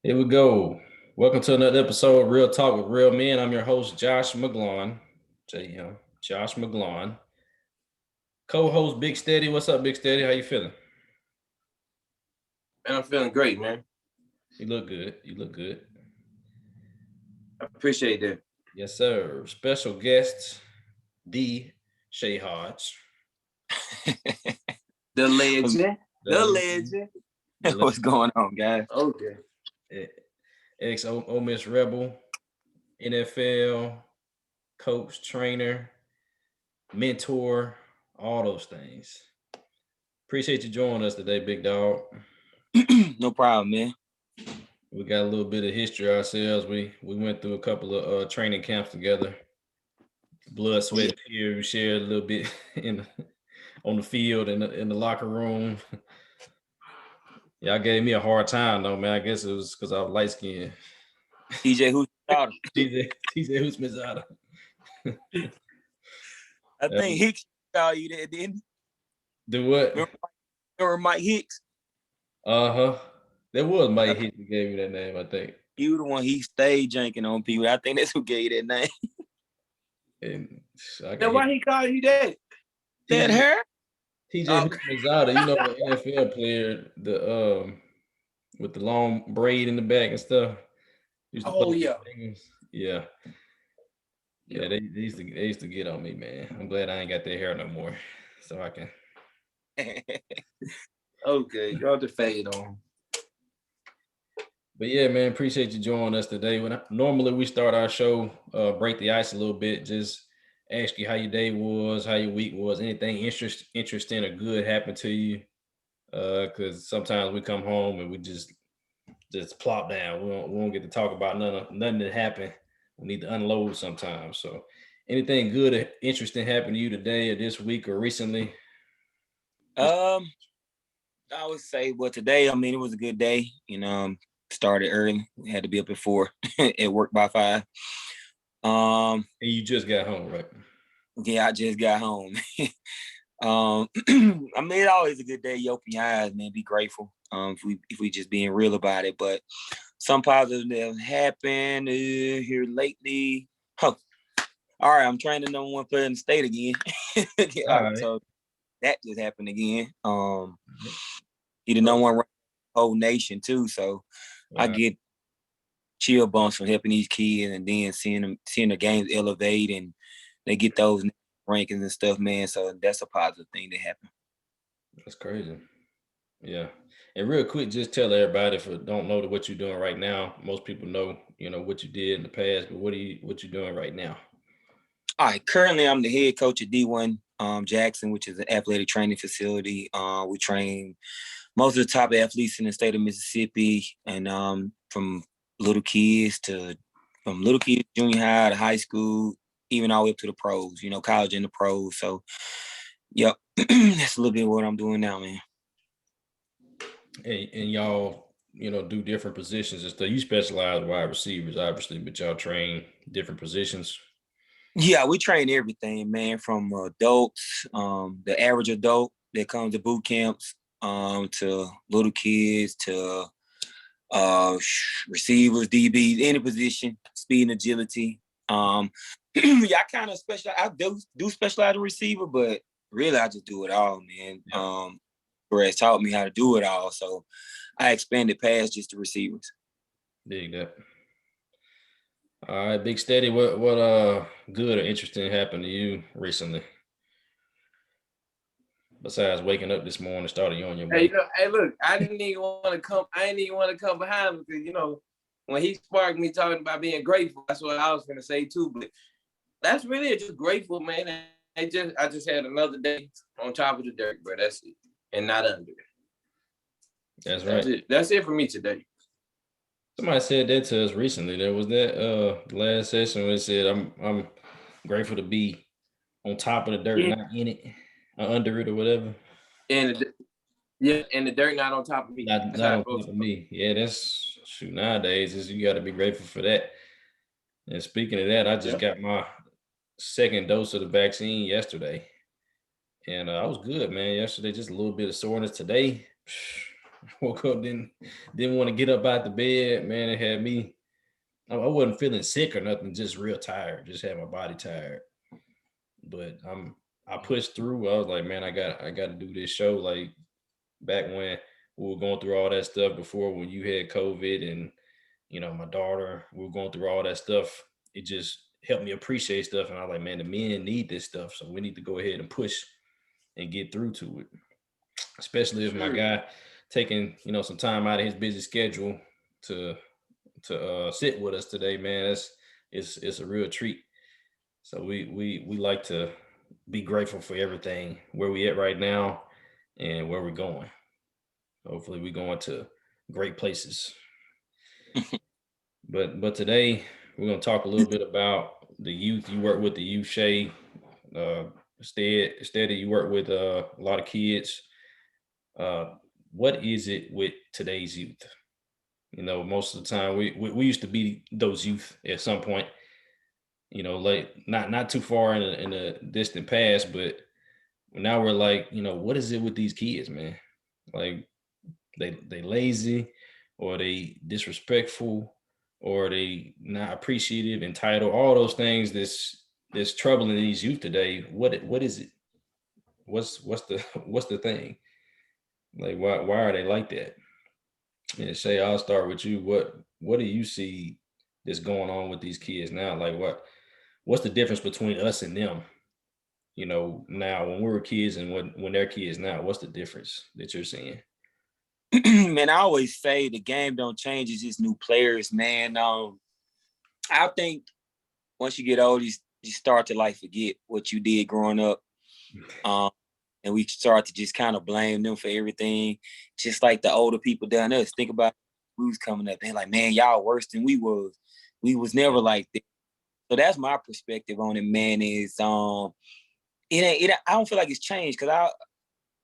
Here we go. Welcome to another episode of Real Talk with Real Men. I'm your host, Josh McGlon. JM, Josh McGlon. Co-host Big Steady. What's up, Big Steady? How you feeling? Man, I'm feeling great, man. You look good. You look good. I appreciate that. Yes, sir. Special guest, the Shay Hodge. The legend. The legend. What's going on, guys? Okay. Ex Ole Miss Rebel, NFL, coach, trainer, mentor, all those things. Appreciate you joining us today, big dog. No problem, man. We got a little bit of history ourselves. We went through a couple of training camps together. Blood, sweat, and tears. We shared a little bit on the field and in the locker room. Y'all gave me a hard time though, man. I guess it was because I was light skinned. TJ who's daughter? TJ who's Miss Otter. I think Hicks called you that, didn't he? Do what? Remember Mike Hicks? That was Mike Hicks who gave me that name, I think. You the one he stayed janking on people. I think that's who gave you that name. And then why he called you that? That her? TJ Houshmandzadeh, you know, the NFL player, the with the long braid in the back and stuff. Yeah. Yeah. Yeah, they used to get on me, man. I'm glad I ain't got that hair no more. So I can. Okay, you ought to fade on. But yeah, man, appreciate you joining us today. Normally we start our show, break the ice a little bit, just ask you how your day was, how your week was, anything interesting or good happened to you. Because sometimes we come home and we just plop down. We don't get to talk about nothing that happened. We need to unload sometimes. So anything good or interesting happened to you today or this week or recently? I would say, well, today, I mean, it was a good day. You know, started early. We had to be up at 4 at work by 5. And you just got home, right? Yeah, I just got home. I mean, it's always a good day. You open your eyes, man. Be grateful. If we just being real about it. But some positive that have happened here lately. Oh, all right. I'm training the number 1 player in the state again. Right. So that just happened again. He the number 1 whole nation too. So I get chill bumps from helping these kids and then seeing the games elevate and they get those rankings and stuff, man. So that's a positive thing that happened. That's crazy. Yeah. And real quick, just tell everybody if they don't know what you're doing right now. Most people know, you know, what you did in the past, but what you doing right now? All right. Currently, I'm the head coach at D1 Jackson, which is an athletic training facility. We train most of the top athletes in the state of Mississippi, and from little kids, junior high to high school, even all the way up to the pros, you know, college and the pros. So, yep, that's a little bit of what I'm doing now, man. And y'all, you know, do different positions and stuff. You specialize in wide receivers, obviously, but y'all train different positions. Yeah, we train everything, man, from adults, the average adult that comes to boot camps, to little kids, to receivers, DBs, any position, speed and agility. Yeah, I kind of specialize. I do specialize in receiver, but really I just do it all, man. Yeah. Whereas taught me how to do it all, so I expanded past just the receivers. Dig that. All right, Big Steady. What good or interesting happened to you recently? Besides waking up this morning, starting you on your way. Hey, look, I didn't even want to come behind him because, you know, when he sparked me talking about being grateful, that's what I was gonna say too. But that's really it, just grateful, man. I just had another day on top of the dirt, bro. That's it, and not under it. That's right. That's it for me today. Somebody said that to us recently. There was that last session where it said, "I'm grateful to be on top of the dirt, not in it, or under it, or whatever." And the dirt not on top of me. Not on top of me. Yeah, that's shoot. Nowadays, is you got to be grateful for that. And speaking of that, I just got my second dose of the vaccine yesterday, and I was good, man. Yesterday, just a little bit of soreness. Today, Woke up, didn't want to get up out the bed, man. It had me. I wasn't feeling sick or nothing, just real tired. Just had my body tired. But I pushed through. I was like, man, I got to do this show. Like back when we were going through all that stuff before, when you had COVID and my daughter, we were going through all that stuff. It just helped me appreciate stuff. And I was like, man, the men need this stuff. So we need to go ahead and push and get through to it. Especially if my guy taking, some time out of his busy schedule to sit with us today, man. It's a real treat. So we like to be grateful for everything, where we at right now and where we're going. Hopefully we're going to great places. But today we're going to talk a little bit about the youth. You work with the youth, Shay. Steady, you work with a lot of kids. What is it with today's youth? Most of the time we used to be those youth at some point. Like not too far in the distant past, but now we're like, what is it with these kids, man? Like they lazy, or they disrespectful, or they not appreciative, entitled, all those things that's troubling these youth today. What is it? What's the thing? Like why are they like that? And Shay, I'll start with you. What do you see that's going on with these kids now? Like what's the difference between us and them? Now when we were kids and when they're kids now, what's the difference that you're seeing? Man, I always say the game don't change, it's just new players, man. I think once you get old, you start to like forget what you did growing up. And we start to just kind of blame them for everything. Just like the older people done us. Think about who's coming up. They're like, man, y'all worse than we was. We was never like this. So that's my perspective on it, man, is I don't feel like it's changed, because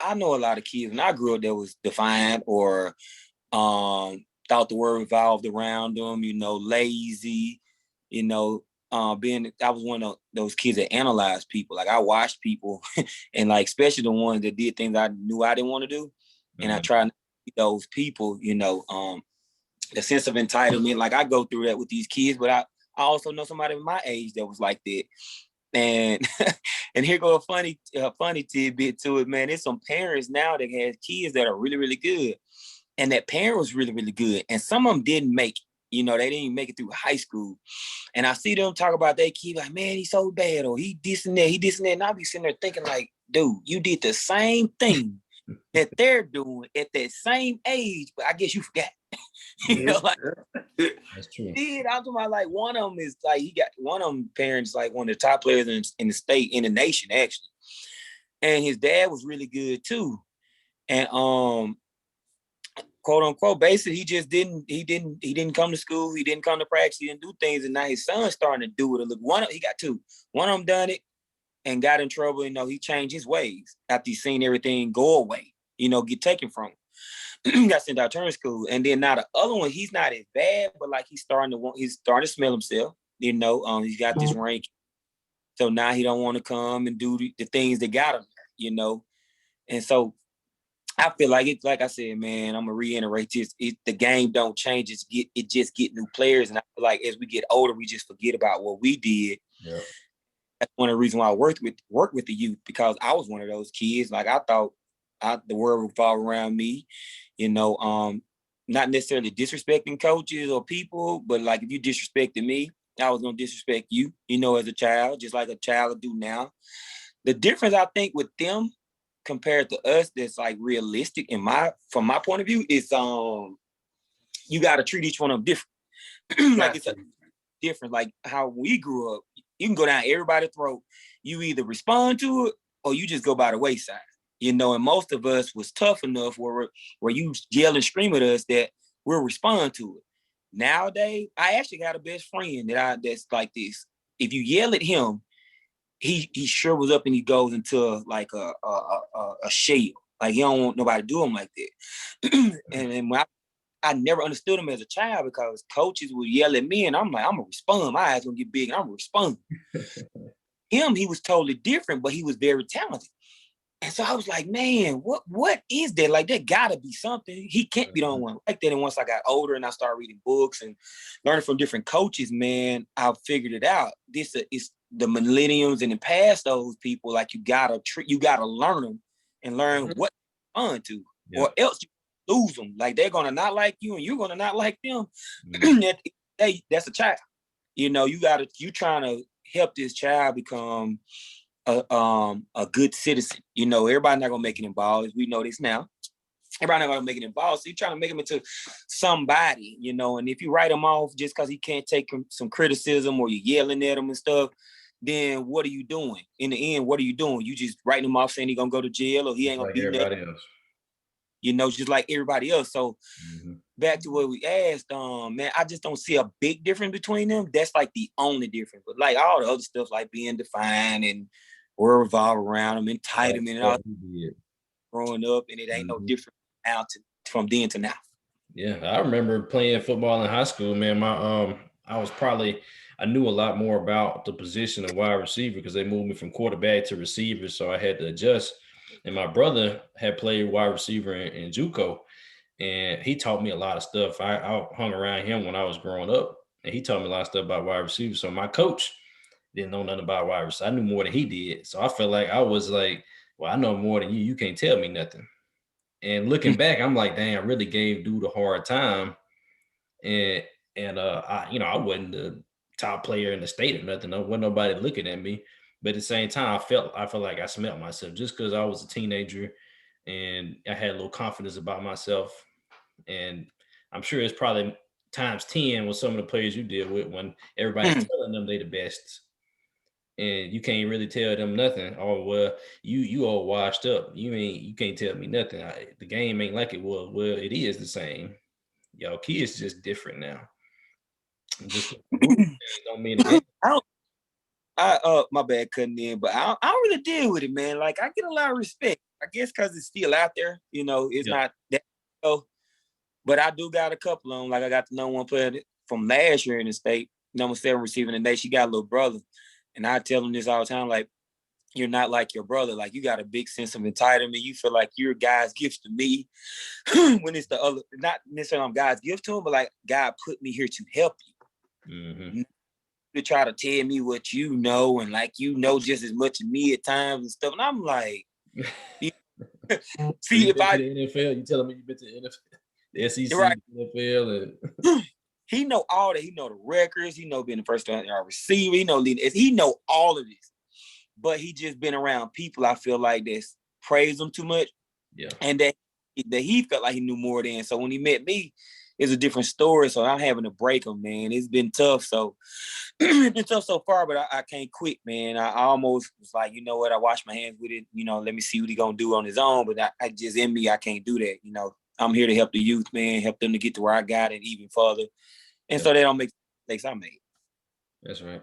I know a lot of kids when I grew up that was defiant or thought the world revolved around them, lazy, I was one of those kids that analyzed people. Like I watched people and like, especially the ones that did things I knew I didn't want to do. Mm-hmm. And I tried to be those people, the sense of entitlement. Like I go through that with these kids, but I also know somebody my age that was like that. And and here go a funny tidbit to it, man. There's some parents now that have kids that are really, really good. And that parent was really, really good. And some of them didn't make it. They didn't even make it through high school. And I see them talk about their kid like, man, he's so bad, or he this and that. And I'll be sitting there thinking like, dude, you did the same thing that they're doing at that same age, but I guess you forgot. That's true. I'm talking about like one of them is like, he got one of them parents, like one of the top players in the state, in the nation, actually. And his dad was really good too. And quote unquote, basically he didn't come to school, he didn't come to practice, he didn't do things, and now his son's starting to do it. He got two. One of them done it and got in trouble. He changed his ways after he's seen everything go away, get taken from him. Got sent out to school. And then now the other one, he's not as bad, but like he's starting to smell himself. He's got this rank. So now he don't want to come and do the things that got him there, And so I feel like it's, like I said, man, I'm gonna reiterate this. The game don't change. It just get new players. And I feel like as we get older, we just forget about what we did. Yeah. That's one of the reasons why I work with the youth, because I was one of those kids. Like I thought the world would revolve around me, not necessarily disrespecting coaches or people, but like if you disrespected me, I was gonna disrespect you, as a child, just like a child would do now. The difference I think with them compared to us that's like realistic from my point of view is you got to treat each one of them different. Like it's a different, like how we grew up. You can go down everybody's throat. You either respond to it or you just go by the wayside. And most of us was tough enough where you yell and scream at us that we'll respond to it. Nowadays, I actually got a best friend that's like this. If you yell at him, he shrivels up and he goes into like a shell. Like he don't want nobody to do him like that. and when I never understood him as a child, because coaches would yell at me and I'm like, I'm gonna respond. My eyes gonna get big and I'm gonna respond. He was totally different, but he was very talented. And so I was like, man, what is that? Like, there gotta be something. He can't be the only one like that. And once I got older and I started reading books and learning from different coaches, man, I figured it out. This is the millenniums and the past those people. Like, you gotta learn them and learn what to respond to, or else you lose them. Like, they're gonna not like you, and you're gonna not like them. That's a child. You know, you trying to help this child become a good citizen. You know, everybody not gonna make it in balls. We know this now. Everybody not gonna make it in balls. So you're trying to make him into somebody, you know. And if you write him off just because he can't take some criticism, or you're yelling at him and stuff, then what are you doing? In the end, what are you doing? You just writing him off saying he gonna go to jail, or he ain't gonna be everybody else. You know, just like everybody else. So back to what we asked, man, I just don't see a big difference between them. That's like the only difference. But like all the other stuff, like being defined and we're revolve around them, entitlement and all growing up, and it ain't no different now from then to now. Yeah, I remember playing football in high school, man. I knew a lot more about the position of wide receiver because they moved me from quarterback to receiver, so I had to adjust. And my brother had played wide receiver in JUCO, and he taught me a lot of stuff. I hung around him when I was growing up, and he taught me a lot of stuff about wide receiver. So my coach didn't know nothing about wide receiver. I knew more than he did. So I felt like I was like, well, I know more than you. You can't tell me nothing. And looking back, I'm like, dang, I really gave dude a hard time. And I wasn't the top player in the state or nothing. There wasn't nobody looking at me. But at the same time, I felt like I smelled myself just because I was a teenager and I had a little confidence about myself. And I'm sure it's probably times 10 with some of the players you deal with when everybody's telling them they the best. And you can't really tell them nothing. Oh, well, you all washed up. You can't tell me nothing. The game ain't like it was. Well, it is the same. Yo, kids just different now. Just don't mean the game. My bad cutting in, but I don't really deal with it, man. Like, I get a lot of respect. I guess because it's still out there, you know, it's not that. But I do got a couple of them. Like, I got the number one player from last year in the state, number 7 receiver today. She got a little brother. And I tell them this all the time, like, you're not like your brother. Like, you got a big sense of entitlement. You feel like you're God's gift to me when it's the other, not necessarily I'm God's gift to him, but like, God put me here to help you. To try to tell me what you know, and like, you know just as much as me at times and stuff. And I'm like, see, if I the NFL, you telling me you've been to the NFL, the SEC, right. NFL, and he know all that. He know the records. He know being the first receiver. He know all of this. But he just been around people, I feel like, that's praise him too much. Yeah. And that he felt like he knew more than. So when he met me, it's a different story. So I'm having to break him, man. It's been tough. So it's been tough so far, but I can't quit, man. I almost was like, you know what? I wash my hands with it. You know, let me see what he gonna do on his own. But I just, in me, I can't do that. You know, I'm here to help the youth, man, help them to get to where I got it even further. And so they don't make mistakes I made. That's right.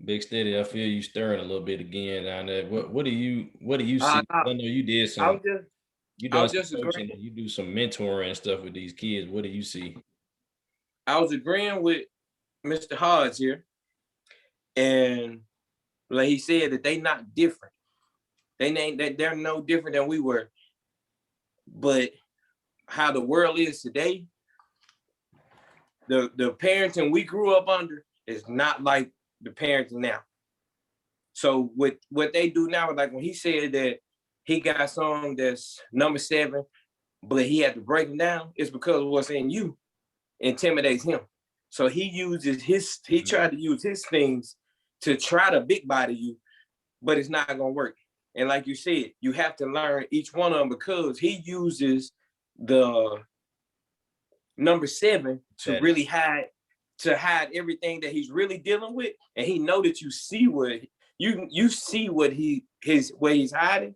Big Steady, I feel you stirring a little bit again down there. What do you see? I know you did some. You do some mentoring and stuff with these kids. What do you see? I was agreeing with Mr. Hodge here, and like he said, that they not different. They're no different than we were. But how the world is today, the parenting we grew up under is not like the parenting now. So what they do now, like when he said that he got some that's number 7, but he had to break them down, it's because what's in you intimidates him. So he tried to use his things to try to big body you, but it's not gonna work. And like you said, you have to learn each one of them because he uses the number 7 to really hide everything that he's really dealing with, and he know that you see what he's hiding,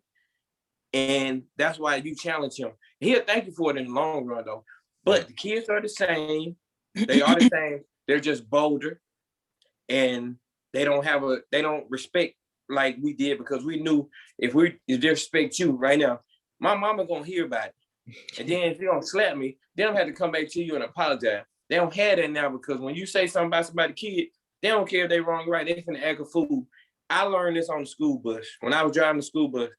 and that's why you challenge him. He'll thank you for it in the long run, though. But the kids are the same. They are the same. They're just bolder, and they don't respect like we did, because we knew if they respect you right now, my mama gonna hear about it, and then if you don't slap me, they don't have to come back to you and apologize. They don't have that now, because when you say something about somebody's kid, they don't care if they wrong or right. They finna act a fool I learned this on the school bus. When I was driving the school bus,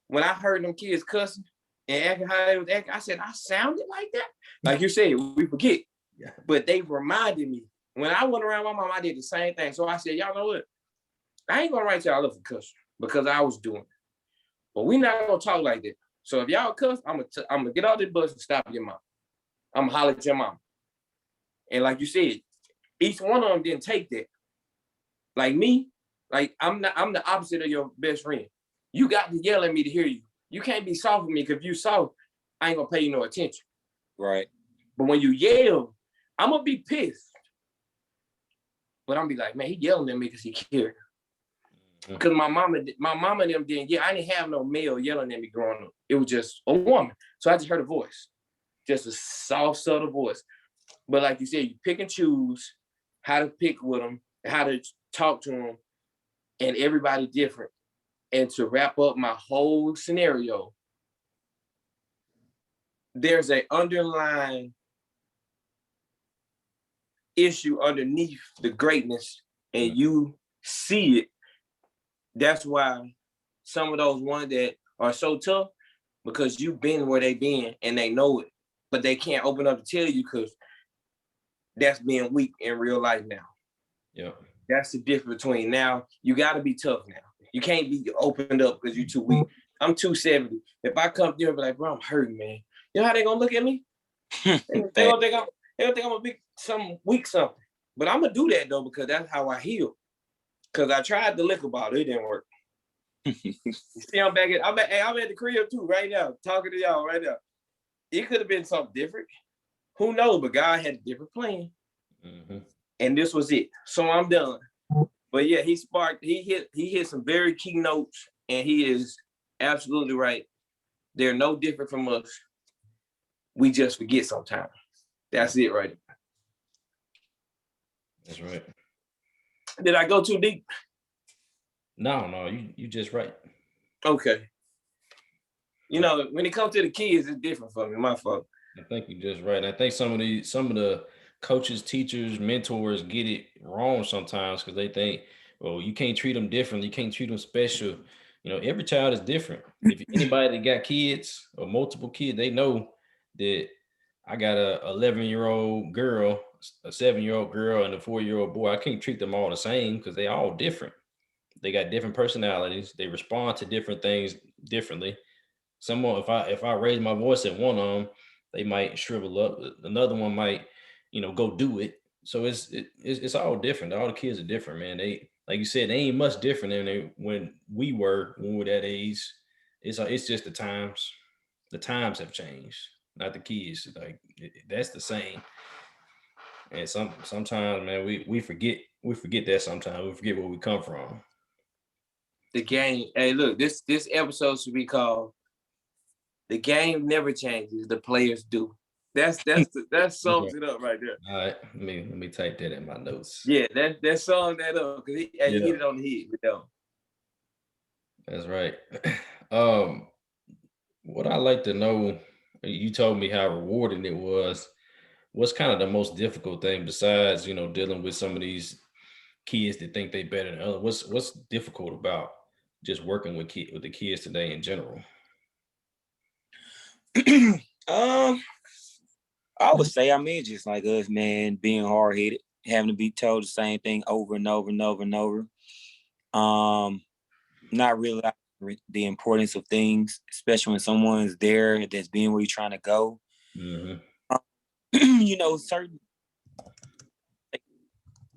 when I heard them kids cussing and acting how they was acting, I said, I sounded like that. Like you said, we forget. Yeah. But they reminded me. When I went around my mom, I did the same thing. So I said, y'all know what? I ain't gonna write y'all up for cussing because I was doing it. But we not gonna talk like that. So if y'all cuss, I'm gonna get out the bus and stop your mom. I'm gonna holler at your mom. And like you said, each one of them didn't take that. Like me, like I'm the opposite of your best friend. You got to yell at me to hear you. You can't be soft with me because if you soft, I ain't gonna pay you no attention. Right. But when you yell, I'm gonna be pissed. But I'm gonna be like, man, he yelling at me because he cared. Because my mama and them didn't. Yeah, I didn't have no male yelling at me growing up. It was just a woman. So I just heard a voice, just a soft, subtle voice. But like you said, you pick and choose how to pick with them, how to talk to them, and everybody different. And to wrap up my whole scenario, there's an underlying issue underneath the greatness, and you see it. That's why some of those ones that are so tough, because you've been where they've been and they know it, but they can't open up to tell you because that's being weak in real life now. Yeah. That's the difference between now. You got to be tough now. You can't be opened up because you're too weak. I'm 270. If I come there and be like, bro, I'm hurting, man. You know how they gonna look at me? They don't think I'm gonna be some weak something. But I'm gonna do that though because that's how I heal. Because I tried the liquor bottle, it didn't work. You see, I'm at the crib too right now, talking to y'all right now. It could have been something different. Who knows? But God had a different plan. Mm-hmm. And this was it. So I'm done. But yeah, he hit some very key notes, and he is absolutely right. They're no different from us. We just forget sometimes. That's it right there. That's right. Did I go too deep? No, you just right. Okay. You know, when it comes to the kids, it's different for me. My fault. I think you're just right. I think some of the coaches, teachers, mentors get it wrong sometimes because they think, well, you can't treat them differently. You can't treat them special. You know, every child is different. If anybody that got kids or multiple kids, they know that I got a 11-year-old girl, a 7-year-old girl, and a 4-year-old boy. I can't treat them all the same because they all different. They got different personalities. They respond to different things differently. Someone, if I raise my voice at one of them, they might shrivel up. Another one might, go do it. So it's all different. All the kids are different, man. They, like you said, they ain't much different than when we were that age. It's just the times. The times have changed, not the kids. Like that's the same. And sometimes, man, we forget that sometimes. We forget where we come from. The game. Hey, look, this episode should be called "The Game Never Changes, the Players Do." That sums it up right there. All right, let me type that in my notes. Yeah, that sums that up because he hit it on the head with that. That's right. What I like to know, you told me how rewarding it was. What's kind of the most difficult thing besides dealing with some of these kids that think they better than others? What's difficult about just working with the kids today in general? I would say, just like us, man, being hard-headed, having to be told the same thing over and over and over and over. Not realizing the importance of things, especially when someone's there that's being where you're trying to go. Mm-hmm. Certain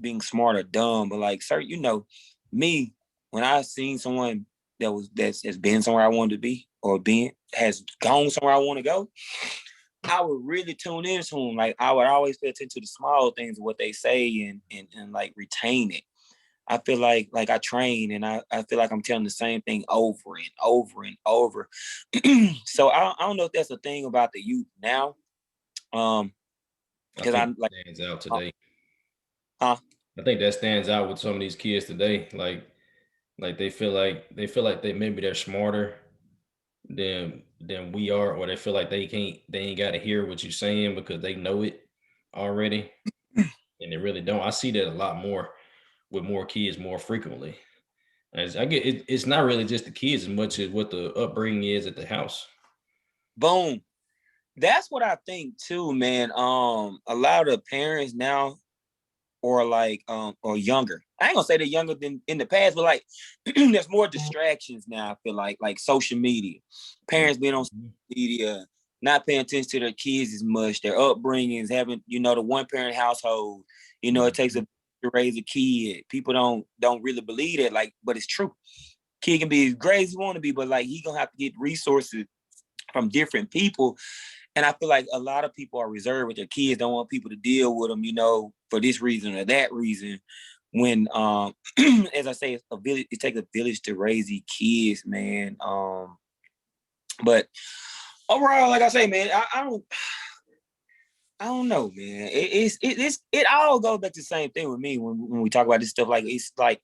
being smart or dumb, but like certain, me, when I seen someone that's been somewhere I wanted to be or has gone somewhere I want to go, I would really tune into them. Like I would always pay attention to the small things of what they say and like retain it. I feel like I train and I feel like I'm telling the same thing over and over and over. So I don't know if that's a thing about the youth now. Because I'm like stands out today. I think that stands out with some of these kids today. Like they feel like they're smarter than we are, or they feel like they ain't got to hear what you're saying because they know it already, and they really don't. I see that a lot more with more kids more frequently. As I get it, it's not really just the kids as much as what the upbringing is at the house. Boom. That's what I think too, man. A lot of the parents now or like or younger. I ain't gonna say they're younger than in the past, but like there's more distractions now. I feel like social media, parents being on social media, not paying attention to their kids as much, their upbringings, having the one parent household. It takes a to raise a kid. People don't really believe it, like, but it's true. Kid can be as great as he want to be, but like he gonna have to get resources from different people. And I feel like a lot of people are reserved with their kids, don't want people to deal with them, for this reason or that reason. When, as I say, it takes a village to raise these kids, man. But overall, like I say, man, I don't know, man. It all goes back to the same thing with me when we talk about this stuff. Like it's like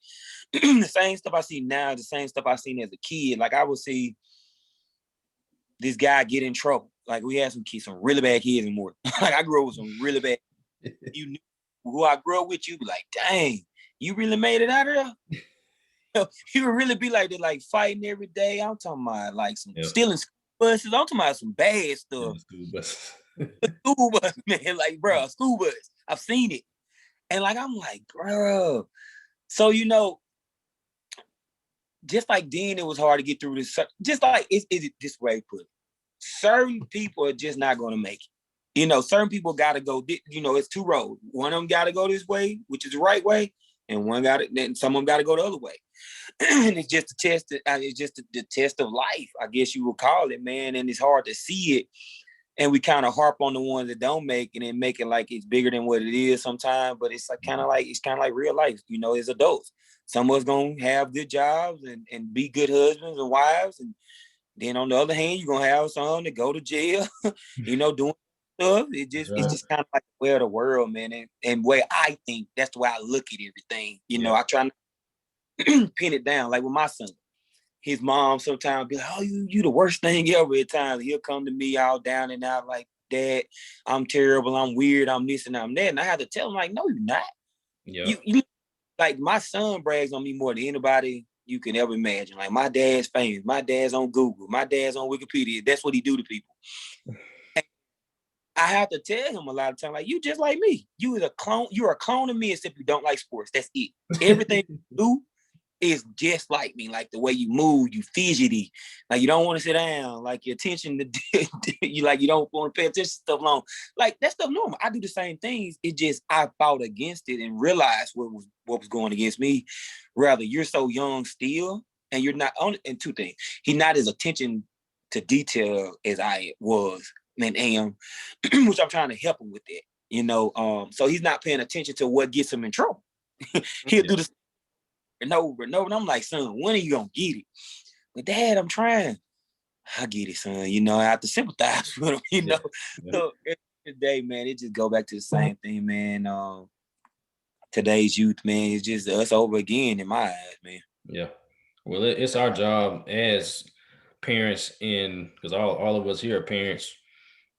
the same stuff I see now, the same stuff I seen as a kid. Like I would see this guy get in trouble. Like we had some really bad kids in Morton. Like I grew up with some really bad. You knew who I grew up with, you be like, dang, you really made it out of there? You would really be like, they're like fighting every day. I'm talking about like some stealing school buses. I'm talking about some bad stuff. School bus. School bus, man. Like, bro, school bus. I've seen it. And like, I'm like, bro. So, just like then it was hard to get through this. Just like, it's this way put it. Certain people are just not going to make it. Certain people got to go, it's two roads. One of them got to go this way, which is the right way. And then some of them got to go the other way. And it's just the test of life, I guess you would call it, man. And it's hard to see it. And we kind of harp on the ones that don't make it and make it like it's bigger than what it is sometimes. But it's like kind of like real life, as adults. Some of us gonna have good jobs and be good husbands and wives. And then on the other hand, you're gonna have some that go to jail, doing stuff. It's just kind of like the way of the world, man. And way I think that's the way I look at everything. I try to pin it down. Like with my son, his mom sometimes be like, "Oh, you the worst thing ever." At times he'll come to me all down and out like, "Dad, I'm terrible. I'm weird. I'm this and I'm that." And I have to tell him like, "No, you're not. Yeah. You like my son brags on me more than anybody you can ever imagine. Like my dad's famous. My dad's on Google. My dad's on Wikipedia. That's what he do to people." And I have to tell him a lot of times, like, you just like me. You're a clone of me, except you don't like sports. That's it. Everything you do is just like me. Like the way you move, you fidgety. Like you don't want to sit down. Like your attention you don't want to pay attention to stuff long. Like that stuff normal. I do the same things. It just I fought against it and realized what was going against me. Rather, you're so young still, and you're not on. And two things, he's not as attention to detail as I was and am, which I'm trying to help him with that. So he's not paying attention to what gets him in trouble. He'll do this and over and over. And I'm like, son, when are you gonna get it? But Dad, I'm trying. I get it, son. I have to sympathize with him, Yeah. So today, man, it just go back to the same thing, man. Today's youth, man, it's just us over again in my eyes, man. Yeah. Well, it's our job as parents, because all of us here are parents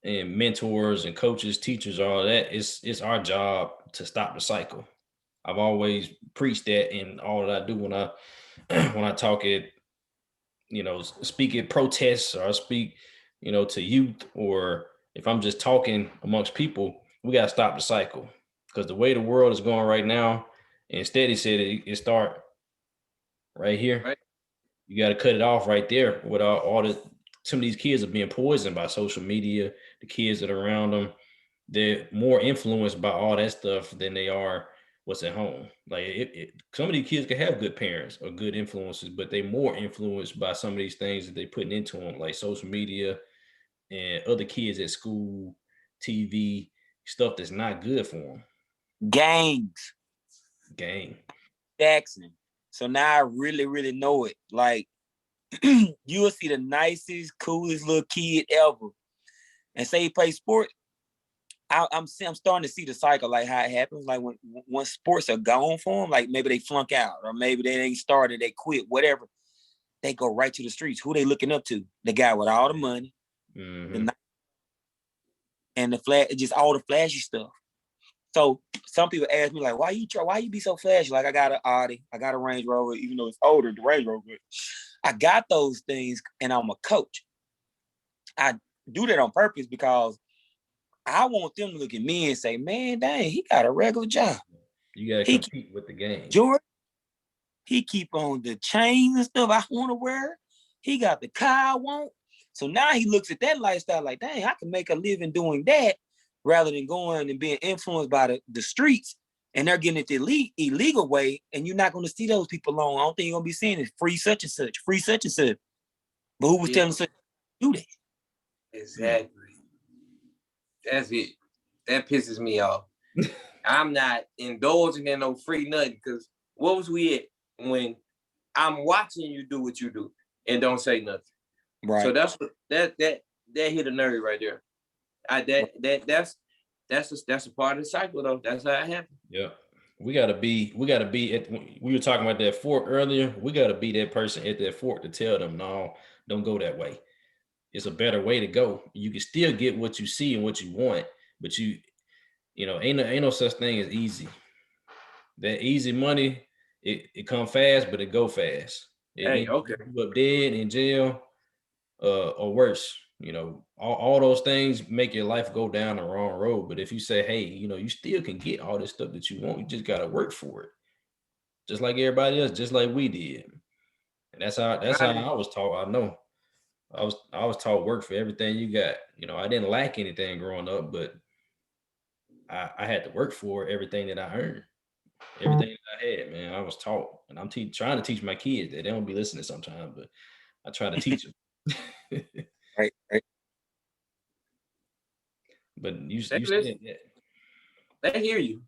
and mentors and coaches, teachers, all that. It's our job to stop the cycle. I've always preached that in all that I do when I when I talk at speak at protests, or I speak to youth, or if I'm just talking amongst people. We got to stop the cycle, because the way the world is going right now, instead he said it start right here. Right. You got to cut it off right there with all the some of these kids are being poisoned by social media. The kids that are around them, they're more influenced by all that stuff than they are what's at home. Like some of these kids can have good parents or good influences, but they're more influenced by some of these things that they putting into them, like social media and other kids at school, TV, stuff that's not good for them. Gangs. Gang. Jackson. So now I really, really know it. Like you will see the nicest, coolest little kid ever, and say he plays sport. I'm starting to see the cycle, like how it happens. Like when sports are gone for them, like maybe they flunk out, or maybe they ain't started, they quit, whatever. They go right to the streets. Who they looking up to? The guy with all the money, Mm-hmm. and the just all the flashy stuff. So some people ask me like, why you be so flashy? Like I got an Audi, I got a Range Rover, even though it's older, the Range Rover. I got those things and I'm a coach. I do that on purpose because I want them to look at me and say, man, dang, he got a regular job. You gotta compete with the game. Jordan, he keep on the chains and stuff I want to wear. He got the car I want. So now he looks at that lifestyle like, dang, I can make a living doing that rather than going and being influenced by the streets. And they're getting it the illegal way. And you're not going to see those people long. I don't think you're going to be seeing it free such and such, free such and such. But who was telling such to do that? Exactly. That's it. That pisses me off. I'm not indulging in no free nothing because what was we at when I'm watching you do what you do and don't say nothing. Right. So that's what that hit a nerve right there. That's a part of the cycle though. That's how it happens. Yeah. We gotta be we were talking about that fork earlier. We gotta be that person at that fork to tell them, no, don't go that way. It's a better way to go. You can still get what you see and what you want, but you know, ain't no such thing as easy. That easy money, it come fast, but it go fast. Okay. You up dead in jail, or worse. You know, all those things make your life go down the wrong road. But if you say, hey, you know, you still can get all this stuff that you want, you just gotta work for it. Just like everybody else, just like we did. And that's how I was taught. I know. I was taught work for everything you got. You know, I didn't lack anything growing up, but I had to work for everything that I earned. Everything that I had, man, I was taught. And I'm trying to teach my kids that. They don't be listening sometimes, but I try to teach them. Right. But you said that. They hear you.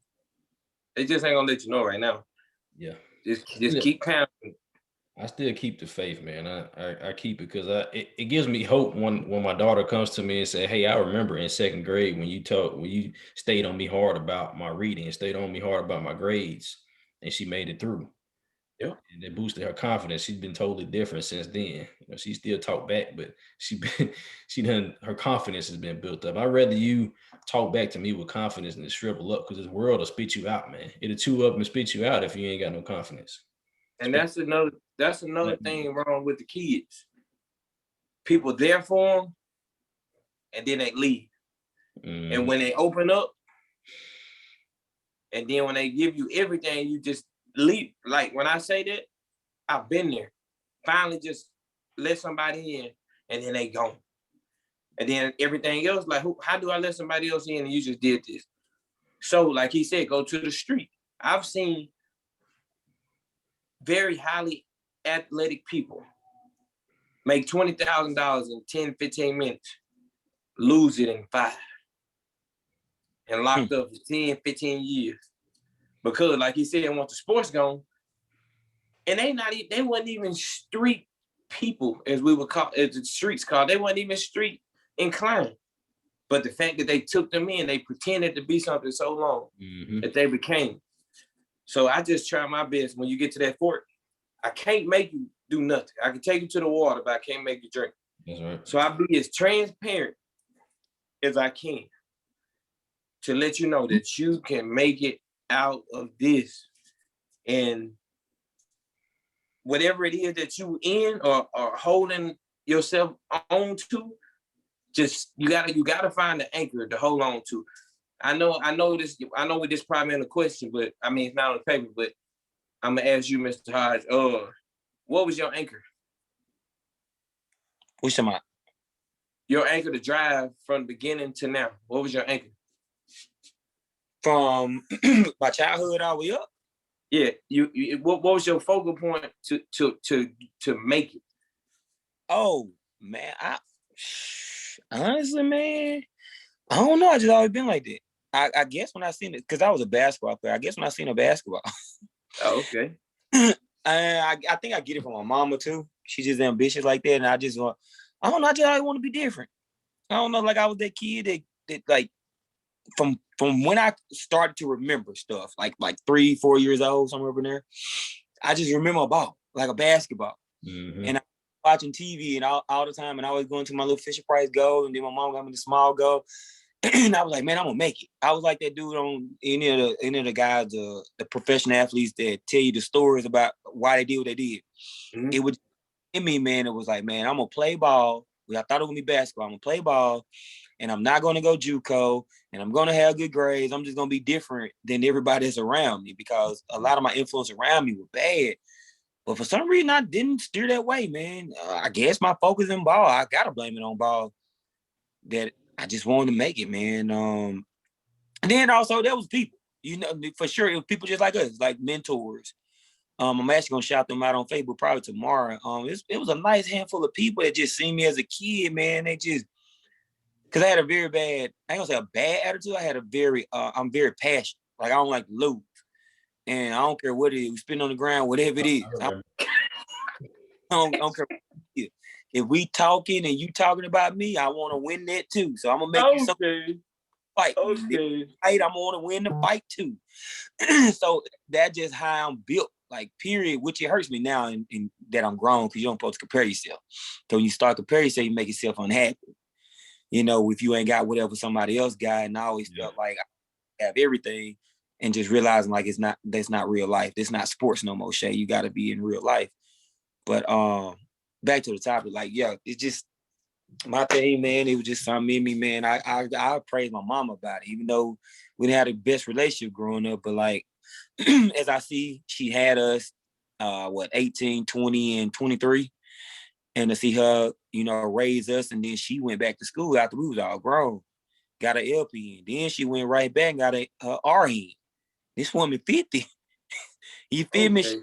They just ain't gonna let you know right now. Yeah. Just keep pounding. I still keep the faith, man. I keep it because it gives me hope when my daughter comes to me and say, hey, I remember in second grade when you stayed on me hard about my reading, stayed on me hard about my grades, and she made it through. Yeah. And it boosted her confidence. She's been totally different since then. You know, she still talk back, but her confidence has been built up. I'd rather you talk back to me with confidence than shrivel up, because this world will spit you out, man. It'll chew up and spit you out if you ain't got no confidence. And that's another thing wrong with the kids. People there for them, and then they leave. And when they open up, and then when they give you everything, you just leave. Like when I say that, I've been there. Finally just let somebody in, and then they gone. And then everything else, like how do I let somebody else in and you just did this? So like he said, go to the street. I've seen very highly athletic people make $20,000 in 10, 15 minutes, lose it in 5, and locked up for 10, 15 years. Because like he said, once the sports gone, and they wasn't even street people, as we would call, as the streets called. They wasn't even street inclined. But the fact that they took them in, they pretended to be something so long that they became. So I just try my best. When you get to that fork, I can't make you do nothing. I can take you to the water, but I can't make you drink. That's right. So I be as transparent as I can to let you know that you can make it out of this. And whatever it is that you in or holding yourself on to, just you gotta find the anchor to hold on to. I know this probably in a question, but I mean it's not on the paper, but I'm gonna ask you, Mr. Hodge, what was your anchor? What's your mind? Your anchor to drive from the beginning to now. What was your anchor? From my childhood all the way up? Yeah, what was your focal point to make it? Oh man, honestly, man, I don't know. I just always been like that. I guess when I seen it, because I was a basketball player. I guess when I seen a basketball. Oh, okay. I think I get it from my mama too. She's just ambitious like that, and I don't know. I just always want to be different. I don't know. Like I was that kid that like from when I started to remember stuff, like 3, 4 years old, somewhere over there. I just remember a ball, like a basketball, and I was watching TV and all the time, and I was going to my little Fisher Price goal, and then my mom got me the small goal. And I was like, man, I'm gonna make it. I was like that dude on any of the guys, the professional athletes that tell you the stories about why they did what they did. Mm-hmm. It was in me, man. It was like, man, I'm gonna play ball. I thought it was gonna be basketball. I'm gonna play ball, and I'm not gonna go JUCO, and I'm gonna have good grades. I'm just gonna be different than everybody that's around me because a lot of my influence around me were bad. But for some reason, I didn't steer that way, man. I guess my focus in ball, I gotta blame it on ball. That I just wanted to make it, man. And then also there was people, for sure, it was people just like us, like mentors. I'm actually gonna shout them out on Facebook probably tomorrow. It was a nice handful of people that just seen me as a kid, man. They just, cause I had a very bad, I ain't gonna say a bad attitude. I had a very, I'm very passionate. Like I don't like to lose, and I don't care what it is. We spin on the ground, whatever it is. I don't care. If we talking and you talking about me, I want to win that too. So I'm gonna make you something fight. Okay. I'm gonna want to win the fight too. So that's just how I'm built. Like, period, which it hurts me now in that I'm grown because you don't supposed to compare yourself. So when you start comparing yourself, you make yourself unhappy. If you ain't got whatever somebody else got, and I always felt like I have everything and just realizing like that's not real life. That's not sports no more, Shay. You got to be in real life. But back to the topic, like, yeah, it's just my thing, man. It was just something in me, man. I praise my mom about it, even though we didn't have the best relationship growing up, but like, as I see, she had us, 18, 20, and 23. And to see her, raise us. And then she went back to school after we was all grown, got an LPN. Then she went right back and got a RN. This woman 50. You feel me? She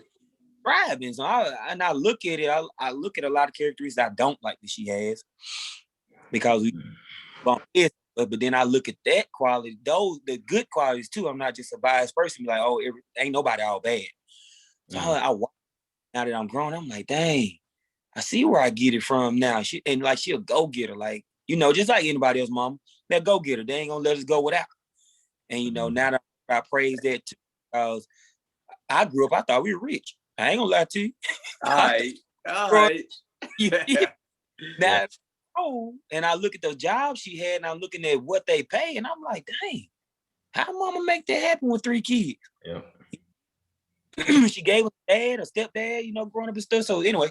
thriving. So I look at it, I look at a lot of characteristics I don't like that she has because we bump it. But then I look at that quality, the good qualities too. I'm not just a biased person. Be like, oh, ain't nobody all bad. So now that I'm grown, I'm like, dang, I see where I get it from now. She'll go getter, like, just like anybody else, mama. That go getter. They ain't gonna let us go without. And now that I praise that too, because I grew up, I thought we were rich. I ain't gonna lie to you. All right. Now, and I look at the jobs she had, and I'm looking at what they pay, and I'm like, dang, how mama make that happen with 3 kids? Yeah. She gave us a dad, a stepdad, growing up and stuff. So anyway,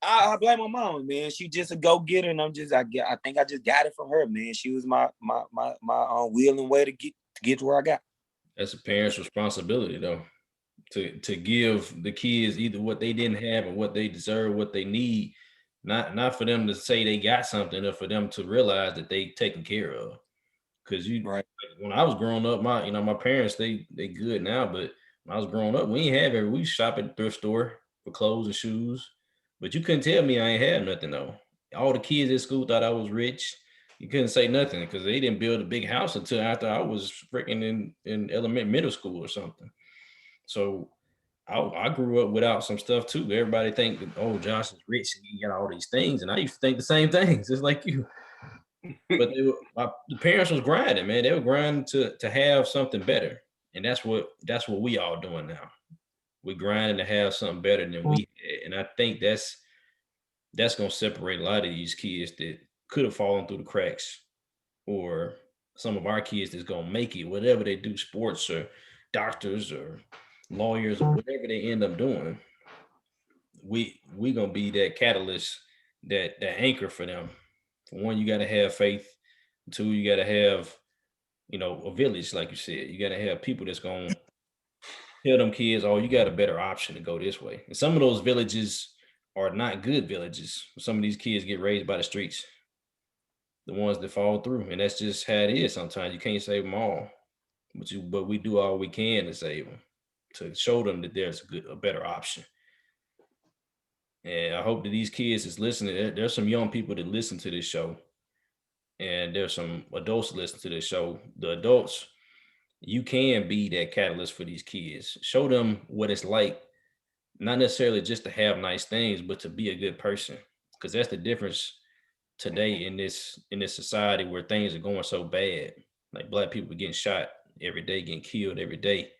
I blame my mom, man. She just a go-getter, and I think I just got it from her, man. She was my will and way to get to where I got. That's a parent's responsibility, though, to give the kids either what they didn't have or what they deserve, what they need. Not for them to say they got something, or for them to realize that they taken care of. Because when I was growing up, my parents, they good now, but when I was growing up, we ain't have we shop at the thrift store for clothes and shoes. But you couldn't tell me I ain't had nothing though. All the kids at school thought I was rich. You couldn't say nothing because they didn't build a big house until after I was freaking in middle school or something. So I grew up without some stuff too. Everybody think that, oh, Josh is rich and he got all these things, and I used to think the same things, just like you. But the parents was grinding, man. They were grinding to have something better, and that's what we all doing now. We're grinding to have something better than we had, and I think that's gonna separate a lot of these kids that could have fallen through the cracks, or some of our kids that's gonna make it, whatever they do, sports or doctors or lawyers or whatever they end up doing. We gonna be that catalyst, that anchor for them. For one, you gotta have faith. 2, you gotta have, a village, like you said. You gotta have people that's gonna tell them kids, oh, you got a better option to go this way. And some of those villages are not good villages. Some of these kids get raised by the streets, the ones that fall through. And that's just how it is sometimes. You can't save them all. But we do all we can to save them, to show them that there's a better option. And I hope that these kids is listening. There's some young people that listen to this show, and there's some adults that listen to this show. The adults, you can be that catalyst for these kids. Show them what it's like, not necessarily just to have nice things, but to be a good person. Because that's the difference today in this society where things are going so bad. Like Black people getting shot every day, getting killed every day.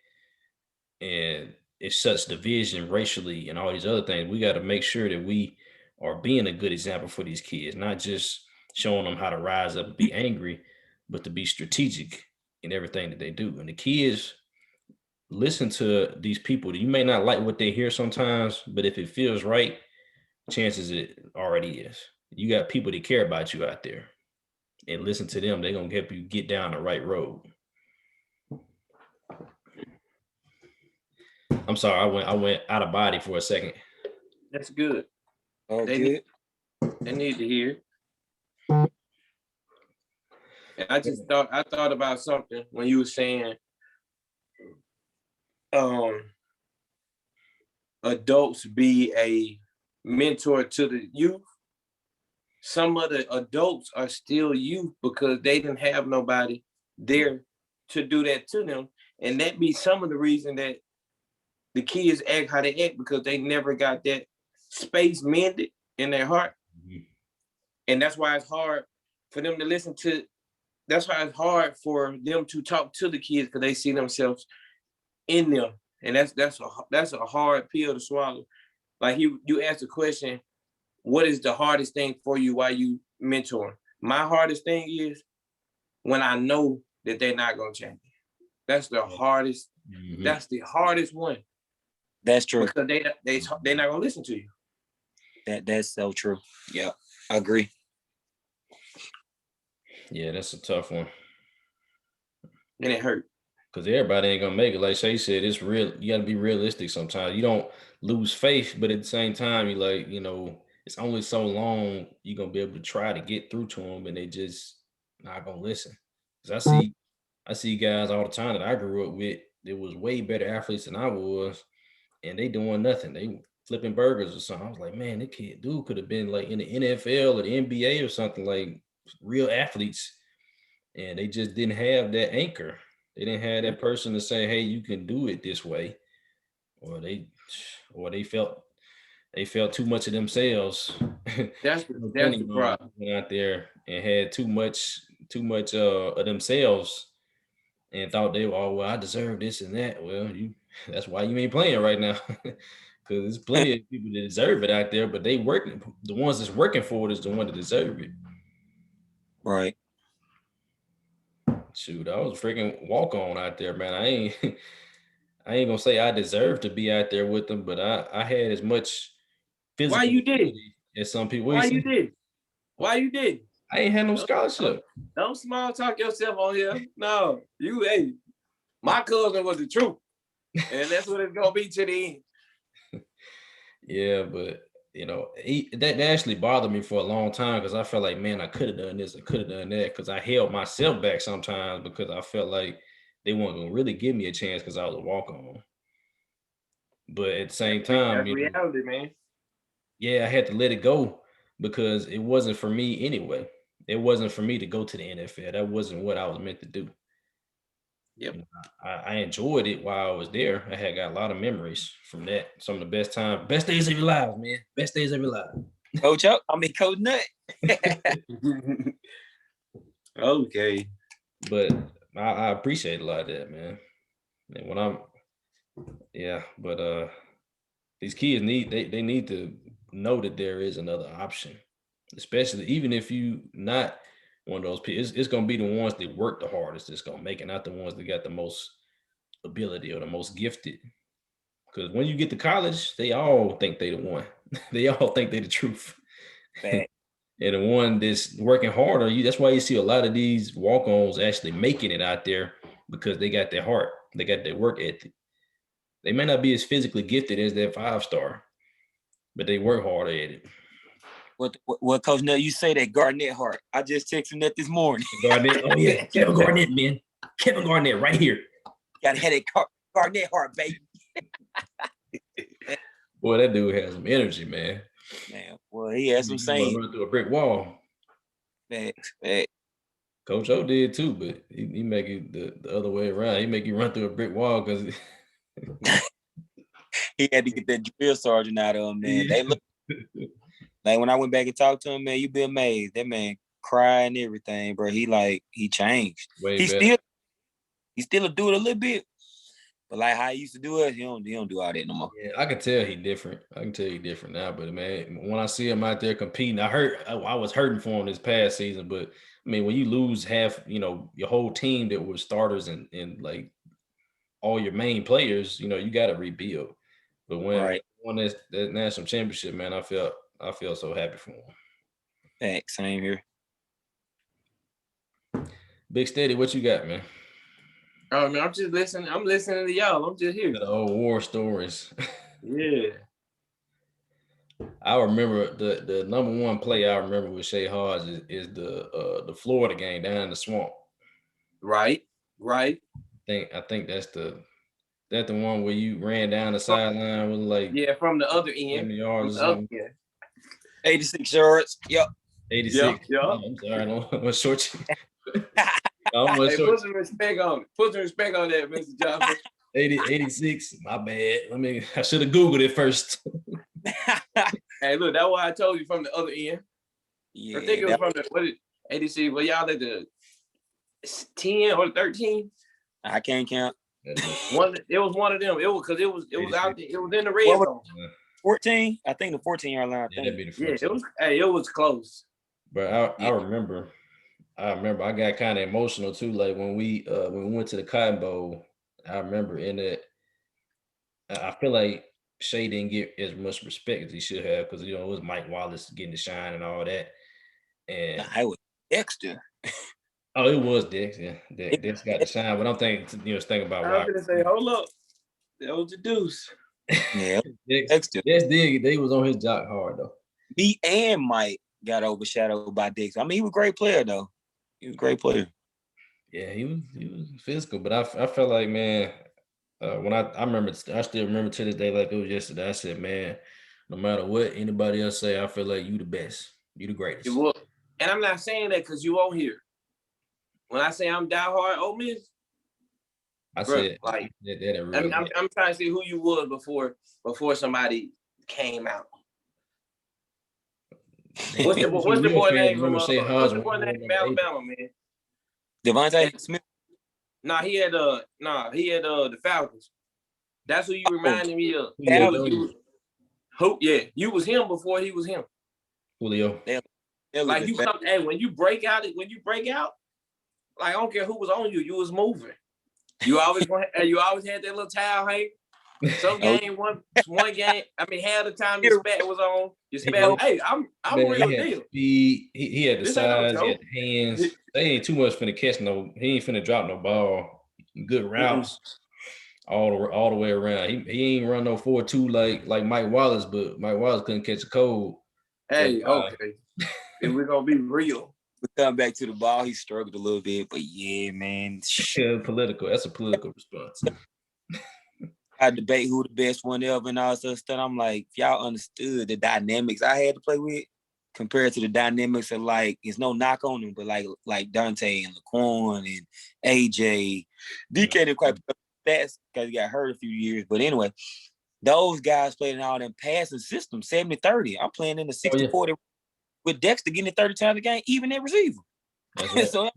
And it's such division racially and all these other things. We got to make sure that we are being a good example for these kids, not just showing them how to rise up and be angry, but to be strategic in everything that they do. And the key is listen to these people. You may not like what they hear sometimes, but if it feels right, chances it already is. You got people that care about you out there, and listen to them. They're gonna help you get down the right road. I'm sorry, I went out of body for a second. That's good. They need to hear. And I thought about something when you were saying adults be a mentor to the youth. Some of the adults are still youth because they didn't have nobody there to do that to them. And that be some of the reason that the kids act how they act, because they never got that space mended in their heart. Mm-hmm. And that's why it's hard for them to listen to. That's why it's hard for them to talk to the kids, because they see themselves in them. And that's a hard pill to swallow. Like you asked the question, what is the hardest thing for you while you mentor? My hardest thing is when I know that they're not gonna change. That's the hardest. Mm-hmm. That's the hardest one. That's true. Because they're not gonna listen to you. That's so true. Yeah, I agree. Yeah, that's a tough one. And it hurt. Because everybody ain't gonna make it. Like Shay said, it's real. You gotta be realistic sometimes. You don't lose faith, but at the same time, you like, it's only so long you're gonna be able to try to get through to them, and they just not gonna listen. Because I see guys all the time that I grew up with that was way better athletes than I was, and they doing nothing. They flipping burgers or something. I was like, man, that dude could have been like in the NFL or the NBA or something, like real athletes. And they just didn't have that anchor. They didn't have that person to say, hey, you can do it this way. Or they felt too much of themselves. That's the problem. Went out there and had too much of themselves and thought they were, oh, well, I deserve this and that. Well, that's why you ain't playing right now. Because there's plenty of people that deserve it out there, but they working. The ones that's working for it is the one that deserve it. Right. Shoot, I was freaking walk on out there, man. I ain't gonna say I deserve to be out there with them, but I had as much physical. Why you did? As some people. Why you did? Why you did? I ain't had no scholarship. Don't small talk yourself on here. No, my cousin was the truth, and that's what it's gonna be to the end. Yeah, but that actually bothered me for a long time, because I felt like, man, I could have done this, I could have done that, because I held myself back sometimes because I felt like they weren't gonna really give me a chance because I was a walk-on. But at the same time, that's reality, man. Yeah, I had to let it go because it wasn't for me anyway. It wasn't for me to go to the NFL. That wasn't what I was meant to do. Yep. I enjoyed it while I was there. I had got a lot of memories from that. Some of the best days of your life, man. Best days of your life. Coach Nut. Okay. But I appreciate a lot of that, man. And these kids they need to know that there is another option, especially even if you not one of those people. It's gonna be the ones that work the hardest that's gonna make it, not the ones that got the most ability or the most gifted. Because when you get to college, they all think they the one. They all think they the truth. And the one that's working harder, that's why you see a lot of these walk-ons actually making it out there, because they got their heart, they got their work ethic. They may not be as physically gifted as that 5-star, but they work harder at it. What Coach Nut, you say that Garnett Hart. I just texted him that this morning. Garnett, oh yeah, Kevin Garnett, man. Kevin Garnett right here. Got headache, Garnett Hart, baby. Boy, that dude has some energy, man. Man, well, he has some saying. Run through a brick wall. Facts. Coach O did too, but he make it the other way around. He make you run through a brick wall because he had to get that drill sergeant out of him, man. They look like when I went back and talked to him, man, you'd be amazed. That man crying and everything, bro. He changed. He still do it a little bit, But like how he used to do it, he don't do all that no more. Yeah, I can tell he different. I can tell he different now. But man, when I see him out there competing, I was hurting for him this past season. But I mean, when you lose half, your whole team that was starters and like all your main players, you got to rebuild. But when Right. won that national championship, man, I felt so happy for him. Thanks, same here. Big Steady, what you got, man? Oh man, I'm just listening. I'm listening to y'all. I'm just here. The old war stories. Yeah. I remember the number one play I remember with Shay Hodge is the Florida game down in the swamp. Right. I think that's the one where you ran down the sideline with like from the other end. 70 yards or something. 86 yards. Yep. 86. Yep. I'm sorry, I don't want short you. Hey, put some respect on it. Put some respect on that, Mr. Johnson. 86. My bad. I should have Googled it first. Hey, look, that's why I told you from the other end. Yeah, I think it was from the 86. Well, y'all at the 10 or 13. I can't count. It was one of them. It was because it was out there. It was in the red zone. 14. I think the 14-yard line. Yeah, that'd be the first. Yeah, it was close. But I remember I got kind of emotional too. Like when we went to the Cotton Bowl, I remember in it. I feel like Shay didn't get as much respect as he should have because it was Mike Wallace getting the shine and all that. And I was Dexter. Oh, it was Dex. Yeah, Dex got the shine. But I'm thinking about why. I was gonna say, hold up, that was the Deuce. Yeah, Dex did. They was on his jock hard though. Me and Mike got overshadowed by Dex. I mean, he was a great player though. He was a great player. Yeah, he was physical, but I felt like, man, when I still remember to this day like it was yesterday. I said, man, no matter what anybody else say, I feel like you the best. You the greatest. You will. And I'm not saying that because you on here. When I say I'm diehard Ole Miss, I said like I'm trying to see who you was before somebody came out. What's the boy name from Alabama, man? Devontae Smith. He had the Falcons. That's who you reminded me of. You was him before he was him. Julio. Like when you break out, like I don't care who was on you, you was moving. You always had that little towel hang. Some game, one game. I mean, half the time your spat was on. Your spat. Hey, I'm real deal. He had the size, he had the hands. They ain't too much finna catch no. He ain't finna drop no ball. Good routes, all the way around. He ain't run no 4.2 like Mike Wallace, but Mike Wallace couldn't catch a cold. Hey, okay. And we're gonna be real. We come back to the ball. He struggled a little bit, but yeah, man. Political. That's a political response. I debate who the best one ever and all that stuff. I'm like, if y'all understood the dynamics I had to play with compared to the dynamics of like, it's no knock on them, but like Dante and Laquan and AJ, DK didn't quite put up stats because he got hurt a few years. But anyway, those guys played in all them passing systems, 70-30. I'm playing in the 60-40 with Dexter getting it 30 times a game, even at receiver. Right. So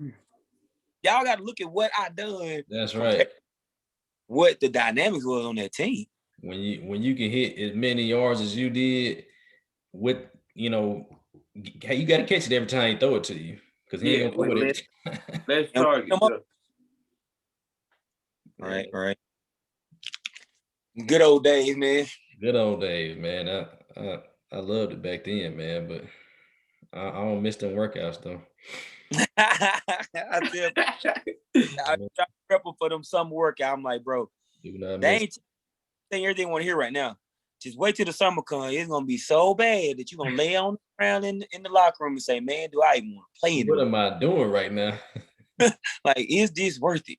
y'all got to look at what I done. That's right. What the dynamics was on that team. When you can hit as many yards as you did, with you got to catch it every time he throw it to you because he ain't gonna throw it. Let's target. Right. Good old days, man. Good old days, man. I loved it back then, man, but I don't miss them workouts though. I try to prep for them summer workout. I'm like, bro, they ain't saying everything I want to hear right now. Just wait till the summer comes. It's gonna be so bad that you're gonna lay on the ground in the locker room and say, man, do I even want to play What am I doing right now? Like, is this worth it?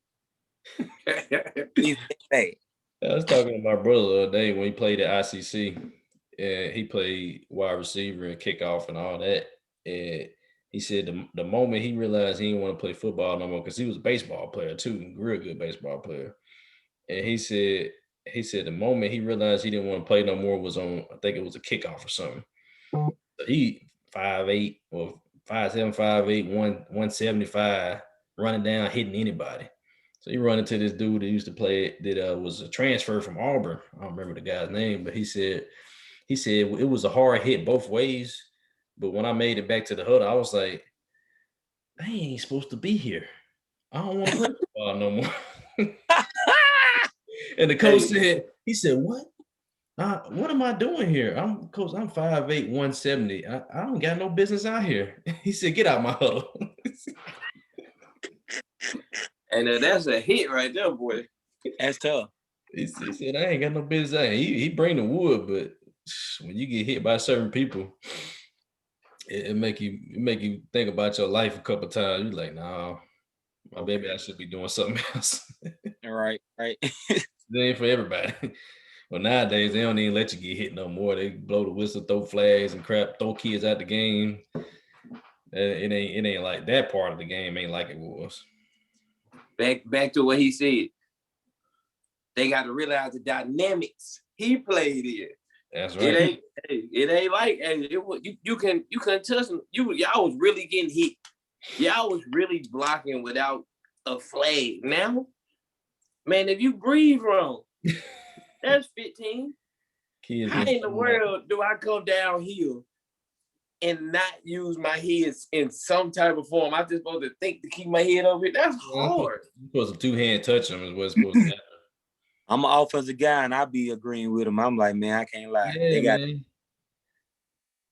It's bad. I was talking to my brother the other day when he played at ICC, and he played wide receiver and kickoff and all that. And he said the moment he realized he didn't want to play football no more, because he was a baseball player too, real good baseball player. And he said the moment he realized he didn't want to play no more was on, I think it was a kickoff or something. So he 5'8" or 5'7", 5'8", 175, running down, hitting anybody. So you run into this dude that used to play that was a transfer from Auburn. I don't remember the guy's name, but he said it was a hard hit both ways. But when I made it back to the huddle, I was like, I ain't supposed to be here. I don't want to play football no more. And the coach he said, what? What am I doing here? I'm 5'8", 170. I don't got no business out here. He said, get out my huddle. And that's a hit right there, boy. That's tough. He said, I ain't got no business out here. He bring the wood, but when you get hit by certain people, it make you think about your life a couple times. You're like, nah, my baby, I should be doing something else. Right. It ain't for everybody. Well, nowadays they don't even let you get hit no more. They blow the whistle, throw flags and crap, throw kids out the game. It ain't like that part of the game ain't like it was. Back to what he said. They got to realize the dynamics he played in. That's right. It ain't like you couldn't touch them. Y'all was really getting hit. Y'all was really blocking without a flag. Now, man, if you breathe wrong, that's 15. Kids How in the world do I go downhill and not use my head in some type of form? I'm just supposed to think to keep my head over here. That's hard. You're supposed to 2-hand touch them is what's supposed to happen. I'm an offensive guy, and I be agreeing with him. I'm like, man, I can't lie. Yeah, man.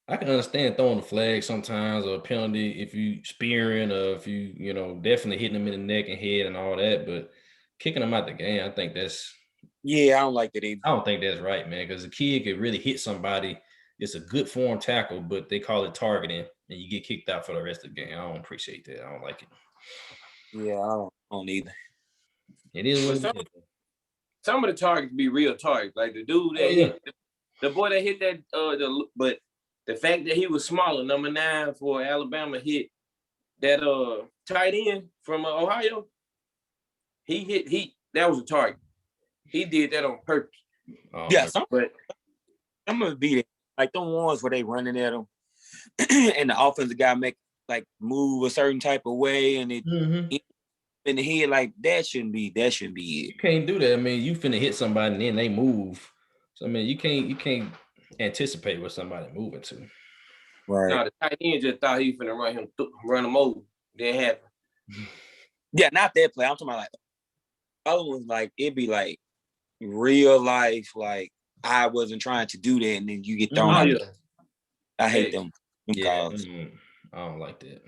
I can understand throwing a flag sometimes or a penalty if you spearing or if you definitely hitting them in the neck and head and all that, but kicking them out the game, I think that's. Yeah, I don't like that either. I don't think that's right, man, because a kid could really hit somebody. It's a good form tackle, but they call it targeting, and you get kicked out for the rest of the game. I don't appreciate that. I don't like it. Yeah, I don't either. It is what it is. Some of the targets be real targets, like the dude that hit the boy that hit that. But the fact that he was smaller, number 9 for Alabama, hit that tight end from Ohio. That was a target. He did that on purpose. But I'm gonna be like them ones where they running at him, and the offensive guy make like move a certain type of way, and it in the head like that shouldn't be it. You can't do that. I mean, you finna hit somebody and then they move. So I mean, you can't anticipate what somebody moving to. Right. No, the tight end just thought he was finna run him over. Didn't happen. Yeah, not that play. I'm talking about like other ones. Like it'd be like real life. Like I wasn't trying to do that, and then you get thrown out. Yeah. I hate them. Yeah, I don't like that.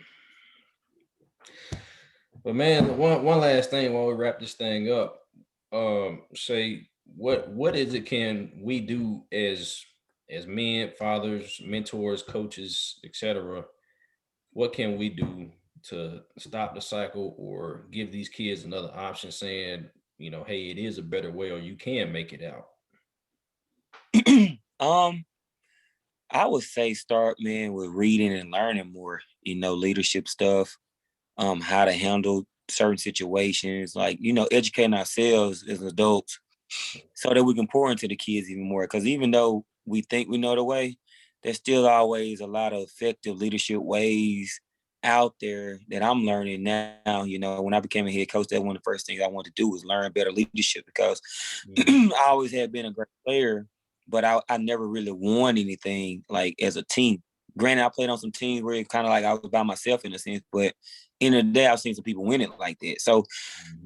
But man, one last thing while we wrap this thing up, Shay, what is it can we do as men, fathers, mentors, coaches, etc.? What can we do to stop the cycle or give these kids another option, saying, hey, it is a better way, or you can make it out? I would say start, man, with reading and learning more. Leadership stuff. How to handle certain situations, like, educating ourselves as adults so that we can pour into the kids even more. Because even though we think we know the way, there's still always a lot of effective leadership ways out there that I'm learning now. When I became a head coach, that's one of the first things I wanted to do was learn better leadership, because I always had been a great player, but I never really won anything like as a team. Granted, I played on some teams where it kind of like I was by myself in a sense, but in the day, I've seen some people win it like that. So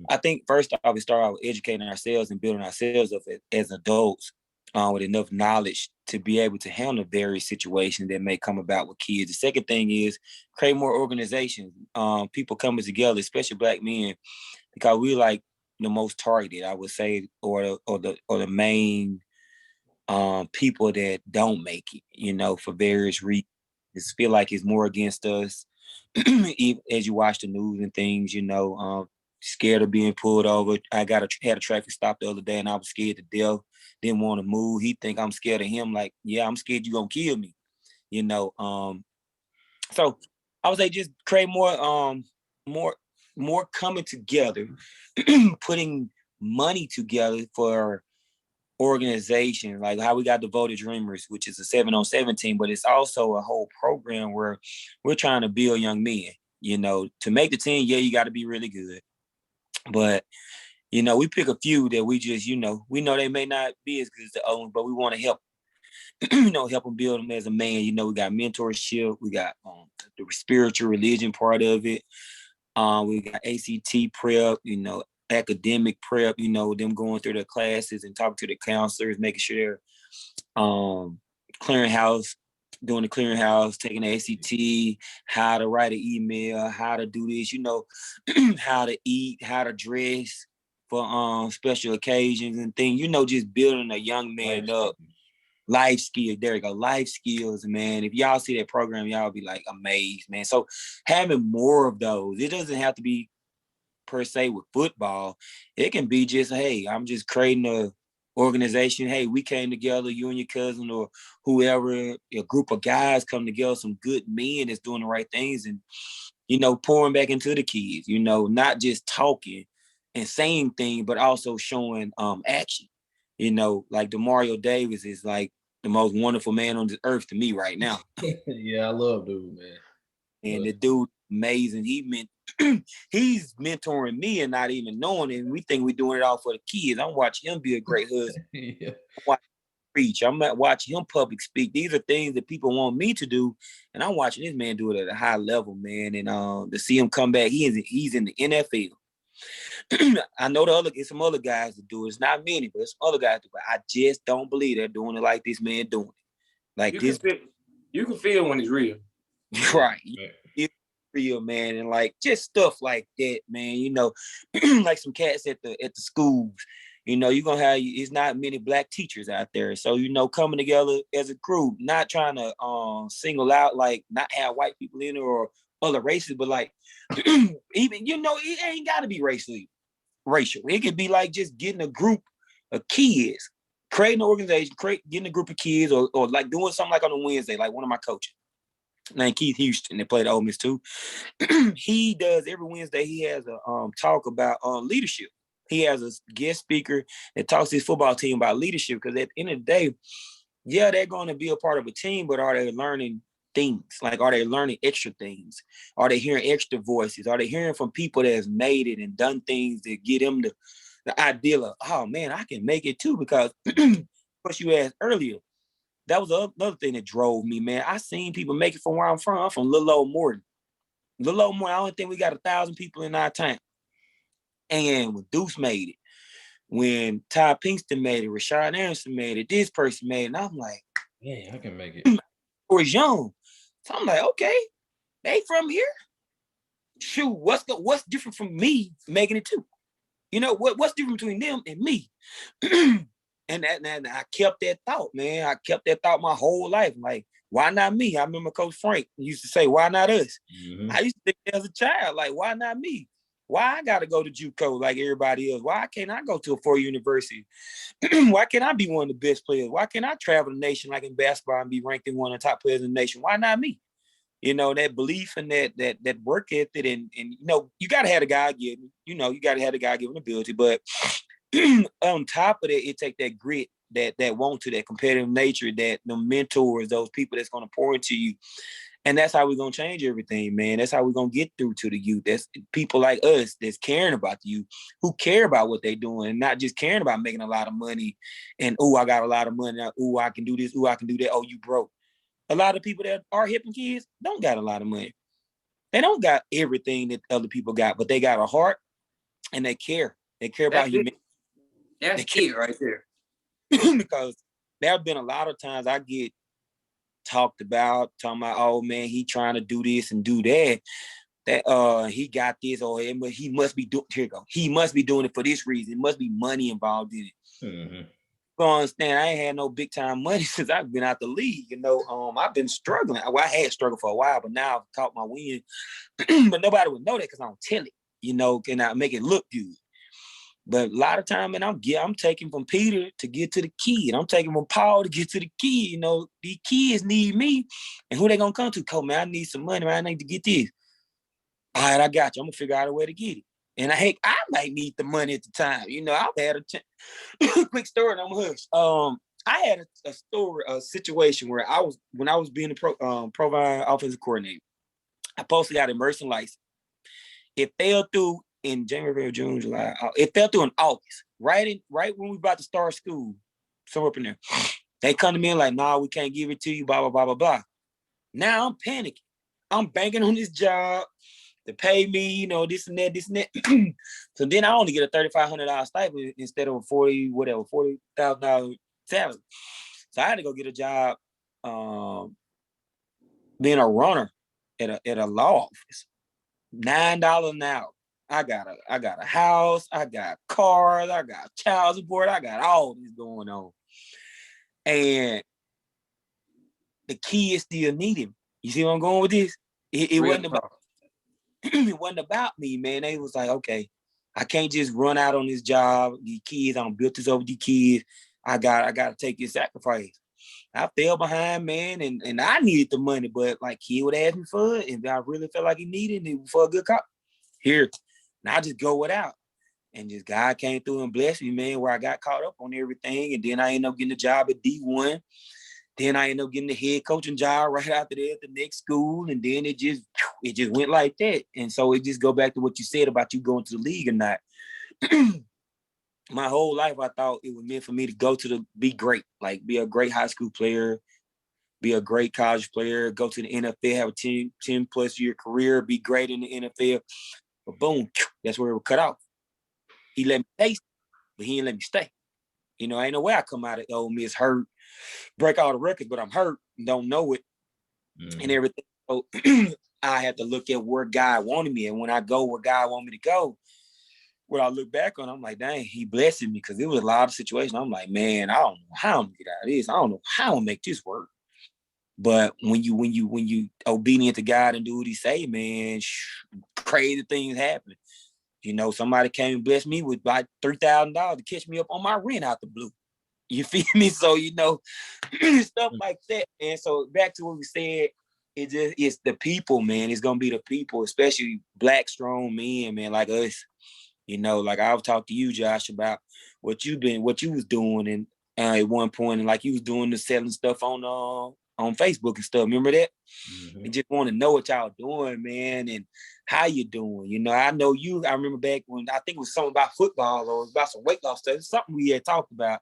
I think first off, we start out with educating ourselves and building ourselves up as adults with enough knowledge to be able to handle various situations that may come about with kids. The second thing is create more organizations, people coming together, especially Black men, because we like the most targeted, I would say, or the main people that don't make it, for various reasons. Feel like it's more against us. As you watch the news and things, scared of being pulled over. I had a traffic stop the other day and I was scared to death. Didn't want to move. He think I'm scared of him. Like, yeah, I'm scared you're gonna kill me. So I would say just create more coming together, putting money together for organization, like how we got the Voted Dreamers, which is a 7-on-7 team, but it's also a whole program where we're trying to build young men. To make the team, yeah, you got to be really good, but we pick a few that we just, we know they may not be as good as the other ones, but we want to help, help them build them as a man. We got mentorship, we got the spiritual religion part of it. We got ACT prep, academic prep, them going through their classes and talking to the counselors, making sure they're clearinghouse, doing the clearinghouse, taking the ACT, how to write an email, how to do this, how to eat, how to dress for special occasions and things, just building a young man up. Life skills. There you go. Life skills, man. If y'all see that program, y'all be like amazed, man. So having more of those, it doesn't have to be per se with football. It can be just, hey, I'm just creating a organization. Hey, we came together, you and your cousin or whoever, a group of guys come together, some good men that's doing the right things and, pouring back into the kids, not just talking and saying things, but also showing action. Like DeMario Davis is like the most wonderful man on this earth to me right now. Yeah, I love dude, man. And the dude, amazing. He's mentoring me and not even knowing it. And we think we're doing it all for the kids. I'm watching him be a great husband. Yeah. I'm watching him preach. I'm watching him public speak. These are things that people want me to do. And I'm watching this man do it at a high level, man. And to see him come back, he's in the NFL. I know some other guys that do it. It's not many, but it's other guys do it. But I just don't believe they're doing it like this man doing it. Like you can feel when it's real. Right. It's real, man. And like just stuff like that, man. Like some cats at the schools. You're gonna have it's not many black teachers out there. So, coming together as a group, not trying to single out, like not have white people in it or other races, but like even it ain't gotta be racial. It could be like just getting a group of kids, creating an organization, getting a group of kids, or like doing something like on a Wednesday, like one of my coaches named Keith Houston that played at Ole Miss too. He does every Wednesday. He has a talk about leadership. He has a guest speaker that talks to his football team about leadership, because at the end of the day, yeah, they're going to be a part of a team, but are they learning things? Like, are they learning extra things? Are they hearing extra voices? Are they hearing from people that has made it and done things that get them the idea of, oh man, I can make it too? Because what you asked earlier, that was another thing that drove me, man. I seen people make it from where I'm from. I'm from Little Old Morton. Little Old Morton, I don't think we got 1,000 people in our town. And when Deuce made it, when Ty Pinkston made it, Rashad Anderson made it, this person made it, and I'm like, yeah, I can make it. Or young. So I'm like, okay, they from here. Shoot, what's different from me making it too? What's different between them and me? and I kept that thought, man. I kept that thought my whole life. Like, why not me? I remember Coach Frank used to say, why not us? Mm-hmm. I used to think as a child, like, why not me? Why I got to go to JUCO like everybody else? Why can't I go to a 4 university? Why can't I be one of the best players? Why can't I travel the nation like in basketball and be ranked in one of the top players in the nation? Why not me? That belief and that work ethic and you got to have a God-given, you got to have a God-given ability. But on top of that, it take that grit, that want to, that competitive nature, that the mentors, those people that's going to pour into you. And that's how we're going to change everything, man. That's how we're going to get through to the youth. That's people like us that's caring about the youth, who care about what they're doing and not just caring about making a lot of money and, oh, I got a lot of money. Oh, I can do this. Oh, I can do that. Oh, you broke. A lot of people that are hipping kids don't got a lot of money. They don't got everything that other people got, but they got a heart and they care. They care about humanity. That's key right there. Because there have been a lot of times I get talking about, oh man, he trying to do this and do that. That he got this, or he must be doing. Here you go. He must be doing it for this reason. It must be money involved in it. Mm-hmm. You understand? I ain't had no big time money since I've been out the league. I've been struggling. Well, I had struggled for a while, but now I've caught my wind. But nobody would know that because I don't tell it. Can I make it look good? But a lot of time, man, I'm taking from Peter to get to the kid. I'm taking from Paul to get to the kid. These kids need me. And who they gonna come to? Coach, man, I need some money, man. I need to get this. All right, I got you. I'm gonna figure out a way to get it. And I might need the money at the time. I've had quick story and I'm hush. I had a situation where when I was being the Provine offensive coordinator, I supposed to got immersion license. It fell through in January, June, July. It fell through in August, right when we about to start school, somewhere up in there. They come to me like, nah, we can't give it to you, blah, blah, blah, blah, blah. Now I'm panicking. I'm banking on this job to pay me, you know, this and that, this and that. So then I only get a $3,500 stipend instead of a $40,000 salary. So I had to go get a job being a runner at a law office. $9 an hour. I got a house, I got cars, I got child support, I got all this going on. And the kids still need him. You see where I'm going with this? It wasn't about it wasn't about me, man. They was like, okay, I can't just run out on this job. These kids, I'm built this over these kids. I gotta take this sacrifice. I fell behind, man, and I needed the money, but like he would ask me for it, and I really felt like he needed it for a good cop. Here, and I just go without. And just God came through and blessed me, man, where I got caught up on everything. And then I ended up getting a job at D1. Then I ended up getting the head coaching job right after that at the next school. And then it just went like that. And so it just go back to what you said about you going to the league or not. My whole life, I thought it was meant for me to be great, like be a great high school player, be a great college player, go to the NFL, have a 10 plus year career, be great in the NFL. But boom, that's where it was cut off. He let me taste it, but he didn't let me stay. You know, ain't no way I come out of Ole Miss hurt, break all the records, but I'm hurt and don't know it and everything. So I had to look at where God wanted me. And when I go where God wanted me to go, what I look back on, I'm like, dang, he blessed me, because it was a lot of situations. I'm like, man, I don't know how I'm gonna get out of this. I don't know how I'm gonna make this work. But when you obedient to God and do what he say, man, crazy things happen. You know, somebody came and blessed me with about $3,000 to catch me up on my rent out the blue. You feel me? So, you know, stuff like that. And so back to what we said, it's the people, man. It's gonna be the people, especially Black strong men, man, like us. You know, like I've talked to you, Josh, about what you was doing, and at one point, and like you was doing the selling stuff on Facebook and stuff. Remember that? Mm-hmm. And just want to know what y'all doing, man, and how you doing. You know, I know you. I remember back when I think it was something about football or about some weight loss stuff. It's something we had talked about.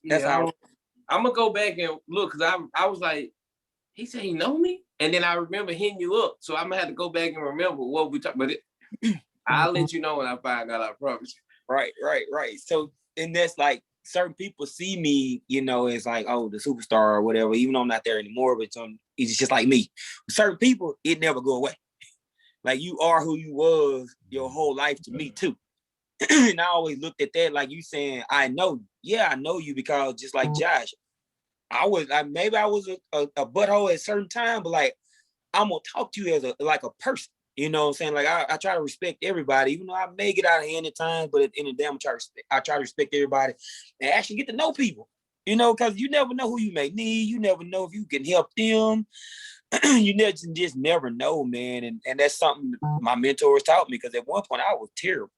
That's how I'm gonna go back and look, because I was like, he said he know me, and then I remember hitting you up, so I'm gonna have to go back and remember what we talked about. I'll let you know when I find out. I promise you. Right. So, and that's like certain people see me, you know, as like, oh, the superstar or whatever, even though I'm not there anymore, but it's just like me. Certain people, it never go away. Like you are who you was your whole life to me too. And I always looked at that like you saying, I know you. Yeah, I know you, because just like Josh, maybe I was a butthole at a certain time, but like I'm gonna talk to you as a person. You know what I'm saying? Like I try to respect everybody, even though I may get out of hand at times, but at the end of the day, I try to respect everybody and actually get to know people. You know, because you never know who you may need. You never know if you can help them. You just never know, man. And that's something my mentors taught me, because at one point I was terrible.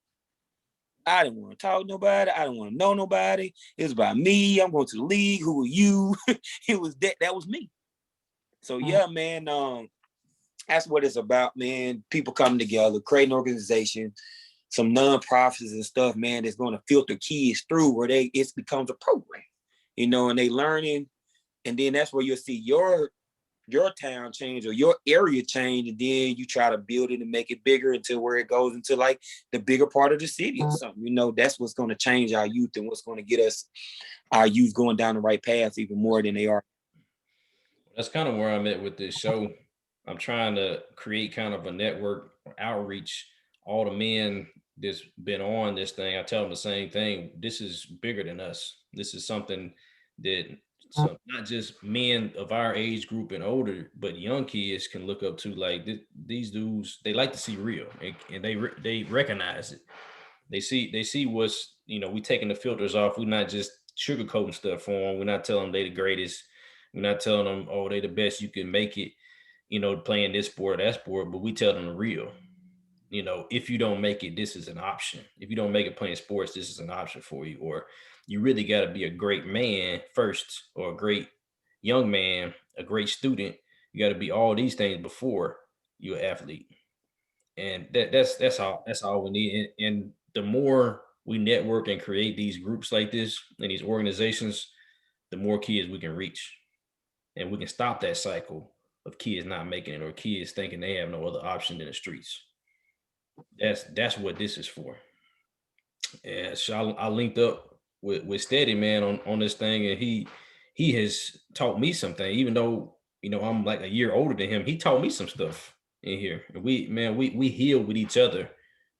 I didn't want to talk to nobody. I didn't want to know nobody. It was about me. I'm going to the league. Who are you? It was that was me. So yeah, man. That's what it's about, man. People coming together, creating an organization, some nonprofits and stuff, man, that's going to filter kids through where it becomes a program, you know, and they learning. And then that's where you'll see your town change or your area change. And then you try to build it and make it bigger until where it goes into like the bigger part of the city or something. You know, that's what's going to change our youth and what's going to get our youth going down the right path even more than they are. That's kind of where I'm at with this show. I'm trying to create kind of a network outreach. All the men that's been on this thing, I tell them the same thing. This is bigger than us. This is something that not just men of our age group and older, but young kids can look up to. Like these dudes, they like to see real, and they recognize it. They see what's, you know, we taking the filters off. We're not just sugarcoating stuff for them. We're not telling them they the greatest. We're not telling them, oh, they the best you can make it, you know, playing this sport, that sport, but we tell them the real. You know, if you don't make it, this is an option. If you don't make it playing sports, this is an option for you. Or you really got to be a great man first, or a great young man, a great student. You got to be all these things before you're an athlete. And that's all we need. And the more we network and create these groups like this and these organizations, the more kids we can reach, and we can stop that cycle of kids not making it or kids thinking they have no other option than the streets. That's what this is for. And so I linked up with Steady Man on this thing, and he has taught me something. Even though I'm like a year older than him, he taught me some stuff in here. And we heal with each other.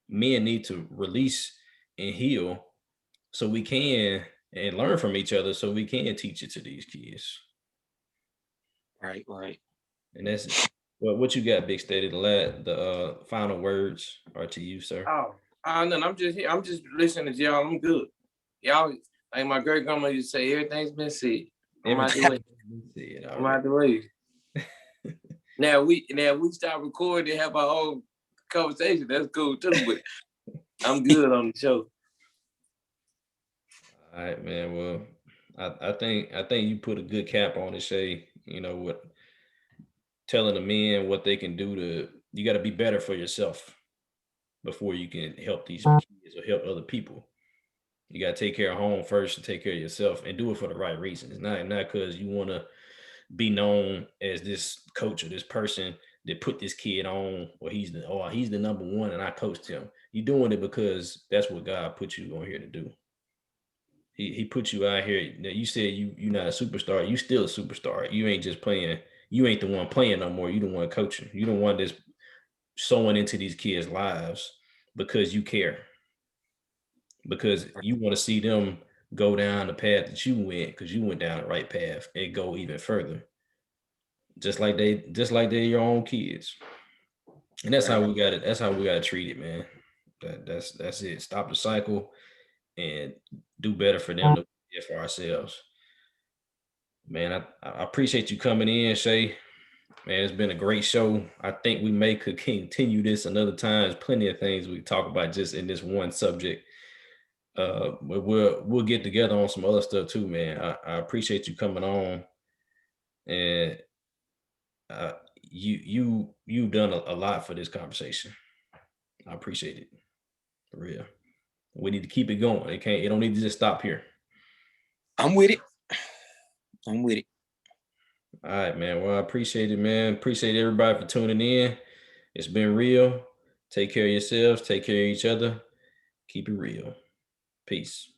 Men need to release and heal so we can and learn from each other so we can teach it to these kids. Right. And that's what you got, Big Steady. The final words are to you, sir. No, I'm just here. I'm just listening to y'all. I'm good. Y'all, like my great grandma used to say, everything's been said. I'm out the way. I'm out the way. Now we start recording and have our own conversation. That's cool too, but I'm good on the show. All right, man. Well, I think you put a good cap on it, Shay. What telling the men what they can do you got to be better for yourself before you can help these kids or help other people. You got to take care of home first and take care of yourself and do it for the right reasons. Not because you want to be known as this coach or this person that put this kid on, or he's the number one and I coached him. You're doing it because that's what God put you on here to do. He put you out here. Now you said you're not a superstar. You still a superstar. You ain't just playing. You ain't the one playing no more. You the one coaching. You the one that's sewing into these kids' lives because you care. Because you want to see them go down the path that you went, because you went down the right path and go even further. Just like they're your own kids. And that's how we got it. That's how we got to treat it, man. That's it. Stop the cycle and do better for them than we did for ourselves. Man, I appreciate you coming in, Shay. Man, it's been a great show. I think we could continue this another time. There's plenty of things we talk about just in this one subject. We'll get together on some other stuff too, man. I appreciate you coming on, and you've done a lot for this conversation. I appreciate it, for real. We need to keep it going. It don't need to just stop here. I'm with it. All right, man. Well, I appreciate it, man. Appreciate everybody for tuning in. It's been real. Take care of yourselves. Take care of each other. Keep it real. Peace.